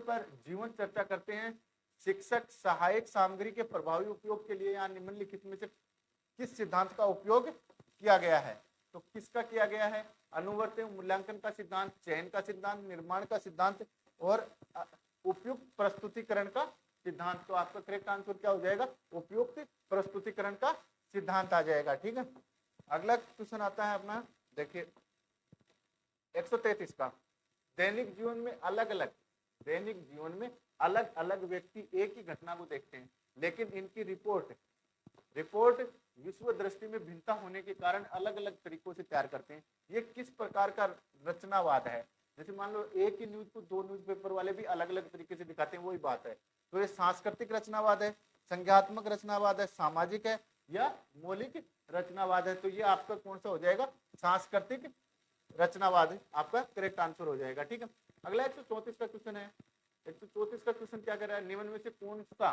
Speaker 1: पर जीवन चर्चा करते हैं। शिक्षक सहायक सामग्री के प्रभावी उपयोग के लिए यहाँ निम्नलिखित में से किस सिद्धांत का उपयोग किया गया है, तो किसका किया गया है, अनुवर्ती मूल्यांकन का सिद्धांत, चयन का सिद्धांत, निर्माण का सिद्धांत और उपयुक्त प्रस्तुतिकरण का सिद्धांत। तो आपका करेक्ट आंसर क्या हो जाएगा, उपयुक्त प्रस्तुतिकरण का सिद्धांत आ जाएगा, ठीक है। अगला क्वेश्चन आता है अपना, देखिए 133 का, दैनिक जीवन में अलग अलग व्यक्ति एक ही घटना को देखते हैं, लेकिन इनकी रिपोर्ट विश्व दृष्टि में भिन्नता होने के कारण अलग अलग तरीकों से तैयार करते हैं। ये किस प्रकार का रचनावाद है, जैसे मान लो एक ही न्यूज को दो न्यूज़पेपर वाले भी अलग अलग तरीके से दिखाते हैं, वही बात है। तो ये सांस्कृतिक रचनावाद है, संज्ञात्मक रचनावाद है, सामाजिक है या मौलिक रचनावाद है, तो ये आपका कौन सा हो जाएगा, सांस्कृतिक रचनावाद आपका करेक्ट आंसर हो जाएगा, ठीक है। अगला 134 का क्वेश्चन है, 134 का क्वेश्चन क्या कर रहा है, निम्न में से कौन सा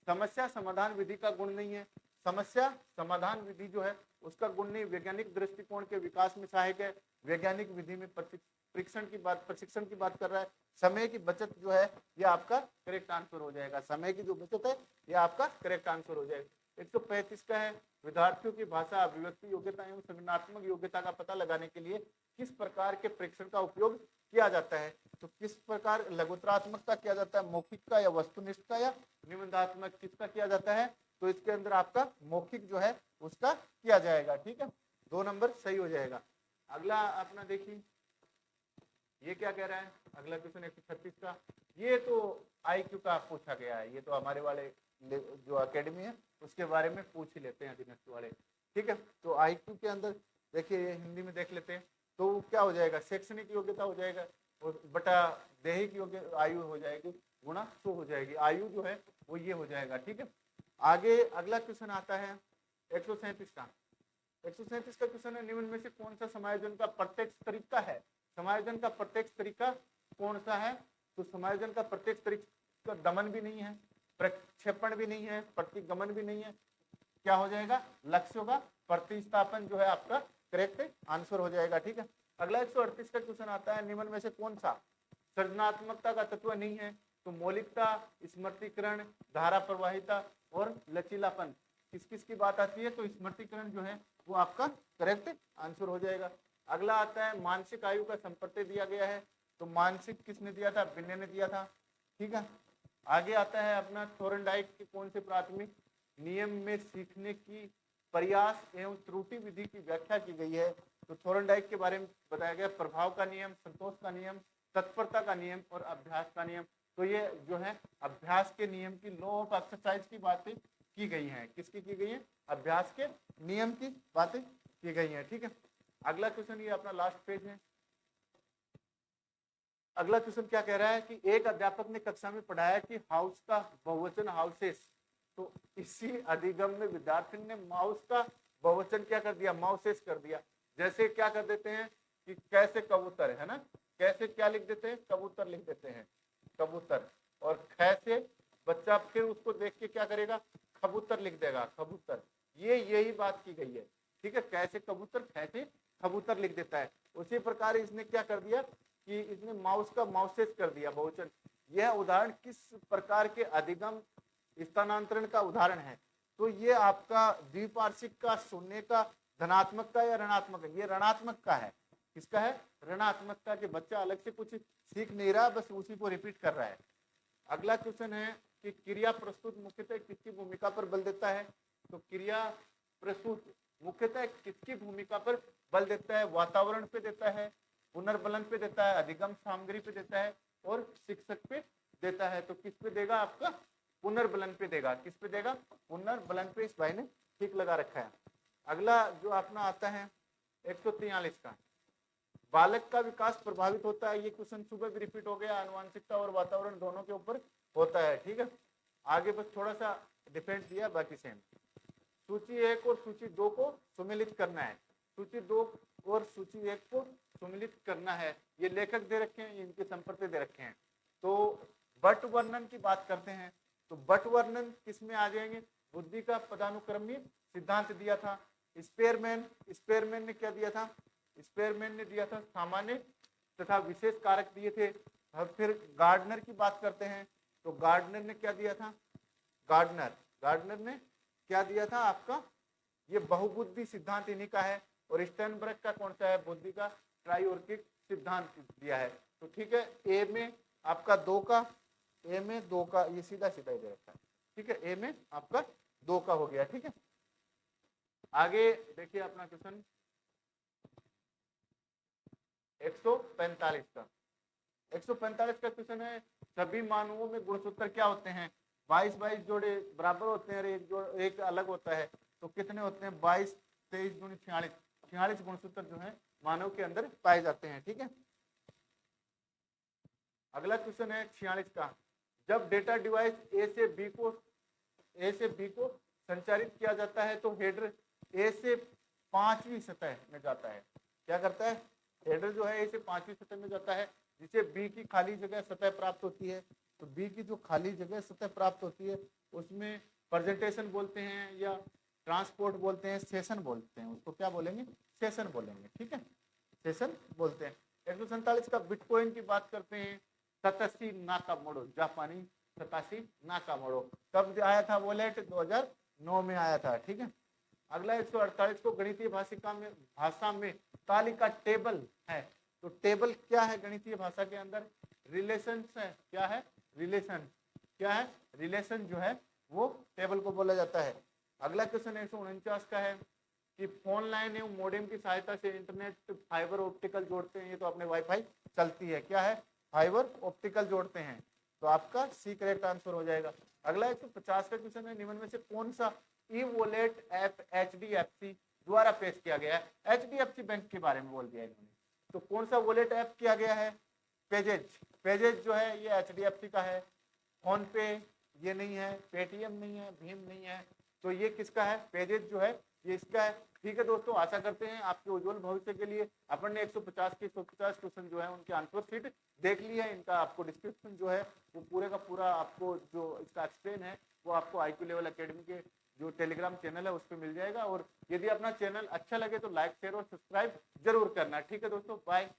Speaker 1: समस्या समाधान विधि का गुण नहीं है। समस्या समाधान विधि जो है उसका गुण नहीं, वैज्ञानिक दृष्टिकोण के विकास में सहायक है, वैज्ञानिक विधि में प्रशिक्षण की बात कर रहा है, समय की बचत जो है ये आपका करेक्ट आंसर हो जाएगा, समय की जो बचत है ये आपका करेक्ट आंसर हो जाएगा। 135 का है, विद्यार्थियों की भाषा अभिव्यक्ति योग्यता एवं संज्ञानात्मक योग्यता का पता लगाने के लिए किस प्रकार के प्रेक्षण का उपयोग किया जाता है। तो किस प्रकार लघुत्रात्मक का किया जाता है, मौखिक का या वस्तुनिष्ठ का या निबंधात्मक, किसका किया जाता है। तो इसके अंदर आपका मौखिक जो है उसका किया जाएगा। ठीक है, 2 नंबर सही हो जाएगा। अगला अपना देखिए ये क्या कह रहा है, अगला क्वेश्चन 136 का, ये तो IQ का पूछा गया है, ये तो हमारे वाले जो एकेडमी है उसके बारे में पूछ ही लेते हैं अधीनस्थ वाले। ठीक है, तो IQ के अंदर देखिए ये हिंदी में देख लेते हैं, तो क्या हो जाएगा, शैक्षणिक योग्यता हो जाएगा और बटा दैहिक योग्य आयु हो जाएगी गुणा 100 हो जाएगी, आयु जो है वो ये हो जाएगा। ठीक है, आगे अगला क्वेश्चन आता है 137 का। 137 का क्वेश्चन है, निम्न में से कौन सा समायोजन का प्रत्यक्ष तरीका है। समायोजन का प्रत्यक्ष तरीका कौन सा है। तो समायोजन का प्रत्यक्ष तरीका दमन भी नहीं है, प्रक्षेपण भी नहीं है, प्रतिगमन भी नहीं है, क्या हो जाएगा, लक्ष्य होगा, प्रतिस्थापन जो है आपका करेक्ट आंसर हो जाएगा। ठीक है, अगला 138 का क्वेश्चन आता है, निम्न में से कौन सा सृजनात्मकता का तत्व नहीं है। तो मौलिकता, स्मृतिकरण, धारा प्रवाहिता और लचीलापन, किस किस की बात आती है। तो स्मृतिकरण जो है वो आपका करेक्ट आंसर हो जाएगा। अगला आता है मानसिक आयु का संपर्क दिया गया है, तो मानसिक किसने दिया था, बिन्ने ने दिया था। ठीक है, आगे आता है अपना थोरनडाइक के कौन से प्राथमिक नियम में सीखने की प्रयास एवं त्रुटि विधि की व्याख्या की गई है। तो थोरनडाइक के बारे में बताया गया, प्रभाव का नियम, संतोष का नियम, तत्परता का नियम और अभ्यास का नियम। तो ये जो है अभ्यास के नियम की, लॉ ऑफ एक्सरसाइज की बातें की गई हैं, किसकी की गई है, अभ्यास के नियम की बातें की गई हैं। ठीक है, अगला क्वेश्चन ये अपना लास्ट पेज है। अगला क्वेश्चन क्या कह रहा है कि एक अध्यापक ने कक्षा में पढ़ाया कि हाउस का बहुवचन हाउसेस, तो इसी अधिगम में विद्यार्थी ने माउस का बहुवचन क्या कर दिया, माउसेस कर दिया। जैसे क्या कर देते हैं कि कैसे कबूतर है ना, कैसे क्या लिख देते हैं, कबूतर लिख देते हैं, कबूतर, और कैसे बच्चा फिर उसको देख के क्या करेगा, कबूतर लिख देगा, कबूतर, ये यही बात की गई है। ठीक है, कैसे कबूतर, कैसे कबूतर लिख देता है। उसी प्रकार इसने क्या कर दिया कि इसने माउस का माउसेस कर दिया बहुवचन। यह उदाहरण किस प्रकार के अधिगम स्थानांतरण का उदाहरण है। तो ये आपका द्विपार्श्विक का, शून्य का, धनात्मक का या ऋणात्मक है, ये ऋणात्मक का है। किसका है, ऋणात्मक का, कि बच्चा अलग से कुछ सीख नहीं रहा, बस उसी को रिपीट कर रहा है। अगला क्वेश्चन है कि क्रिया प्रस्तुत मुख्यतः किसकी भूमिका पर बल देता है। तो क्रिया प्रस्तुत मुख्यतः किसकी भूमिका पर बल देता है, वातावरण पे देता है, पुनर्बलन पे देता है, अधिगम सामग्री पे देता है और शिक्षक पे देता है। तो किस पे देगा, आपका पुनर्बलन पे देगा। किस पे देगा, पुनर्बलन पे। इस भाई ने ठीक लगा रखा है। अगला जो अपना आता है 143 का, बालक का विकास प्रभावित होता है, ये क्वेश्चन सुबह भी रिपीट हो गया, आनुवंशिकता और वातावरण दोनों के ऊपर होता है। ठीक है, आगे बस थोड़ा सा डिफरेंस दिया, बाकी सेम। सूची 1 और सूची 2 को सुमेलित करना है, सूची 2 और सूची 1 को सुमेलित करना है। ये लेखक दे रखे हैं, इनके संपर्क दे रखे हैं। तो बट वर्णन की बात करते हैं, तो बट वर्णन किसमें आ जाएंगे, बुद्धि का पदानुक्रमिक सिद्धांत दिया था। स्पेयरमैन ने क्या दिया था, स्पेयरमैन ने दिया था सामान्य तथा विशेष कारक दिए थे। और फिर गार्डनर की बात करते हैं, तो गार्डनर ने क्या दिया था, गार्डनर ने क्या दिया था आपका, ये बहुबुद्धि सिद्धांत इन्हीं का है। और स्टेनबर्ग का कौन सा है, बुद्धि का ट्राइओर्किक सिद्धांत दिया है। तो ठीक है, ए में आपका 2 का, ए में 2 का, ये सीधा सीधा ही दे रखा है। ठीक है, ए में आपका 2 का हो गया। ठीक है, आगे देखिए अपना क्वेश्चन 145 का। 145 का क्वेश्चन है, सभी मानवों में गुणसूत्र क्या होते हैं, 22 जोड़े बराबर होते हैं, एक अलग होता है। तो कितने होते हैं, 22, 23 गुणित 46 गुणसूत्र जो है मानव के अंदर पाए जाते हैं। ठीक है, अगला क्वेश्चन है 46 का, जब डेटा डिवाइस ए से बी को संचारित किया जाता है तो हेडर ए से 5वीं सतह में जाता है। क्या करता है, हेडर जो है ए से 5वीं सतह में जाता है, जिसे बी की खाली जगह सतह प्राप्त होती है। तो बी की जो खाली जगह सतह प्राप्त होती है उसमें प्रेजेंटेशन बोलते हैं या ट्रांसपोर्ट बोलते हैं, सेशन बोलते हैं, उसको क्या बोलेंगे, सेशन बोलेंगे, ठीक है, सेशन बोलते हैं। 147 का बिटकॉइन की बात करते हैं, सतासी नाकामोड़ो, जापानी सतासी नाकामोड़ो, कब आया था वॉलेट, 2009 में आया था, ठीक है। अगला 148 को गणितीय भाषा में तालिका टेबल है, तो टेबल क्या है गणितीय भाषा के अंदर, रिलेशन है, क्या है, रिलेशन, क्या है, रिलेशन जो है वो टेबल को बोला जाता है। अगला क्वेश्चन 149 का है कि फोन लाइन एवं मोडेम की सहायता से इंटरनेट फाइबर ऑप्टिकल जोड़ते हैं, ये तो अपने वाईफाई चलती है, क्या है, फाइबर ऑप्टिकल जोड़ते हैं, तो आपका सी करेक्ट आंसर हो जाएगा। अगला 150 का क्वेश्चन है, निम्न में से कौन सा ई वॉलेट ऐप HDFC द्वारा पेश किया गया है, HDFC बैंक के बारे में बोल दिया इन्होंने, तो कौन सा वॉलेट ऐप किया गया है, पेजेज, पेजेज जो है ये HDFC का है, फोन पे ये नहीं है, पेटीएम नहीं है, भीम नहीं है, तो ये किसका है, पेजेज जो है ये इसका है। ठीक है दोस्तों, आशा करते हैं आपके उज्जवल भविष्य के लिए अपन ने 150 के 150 क्वेश्चन जो है उनके आंसर शीट देख ली है, इनका आपको डिस्क्रिप्शन जो है वो पूरे का पूरा आपको जो इसका एक्सप्लेन है वो आपको IQ लेवल एकेडमी के जो टेलीग्राम चैनल है उस पर मिल जाएगा। और यदि अपना चैनल अच्छा लगे तो लाइक शेयर और सब्सक्राइब जरूर करना। ठीक है दोस्तों, बाय।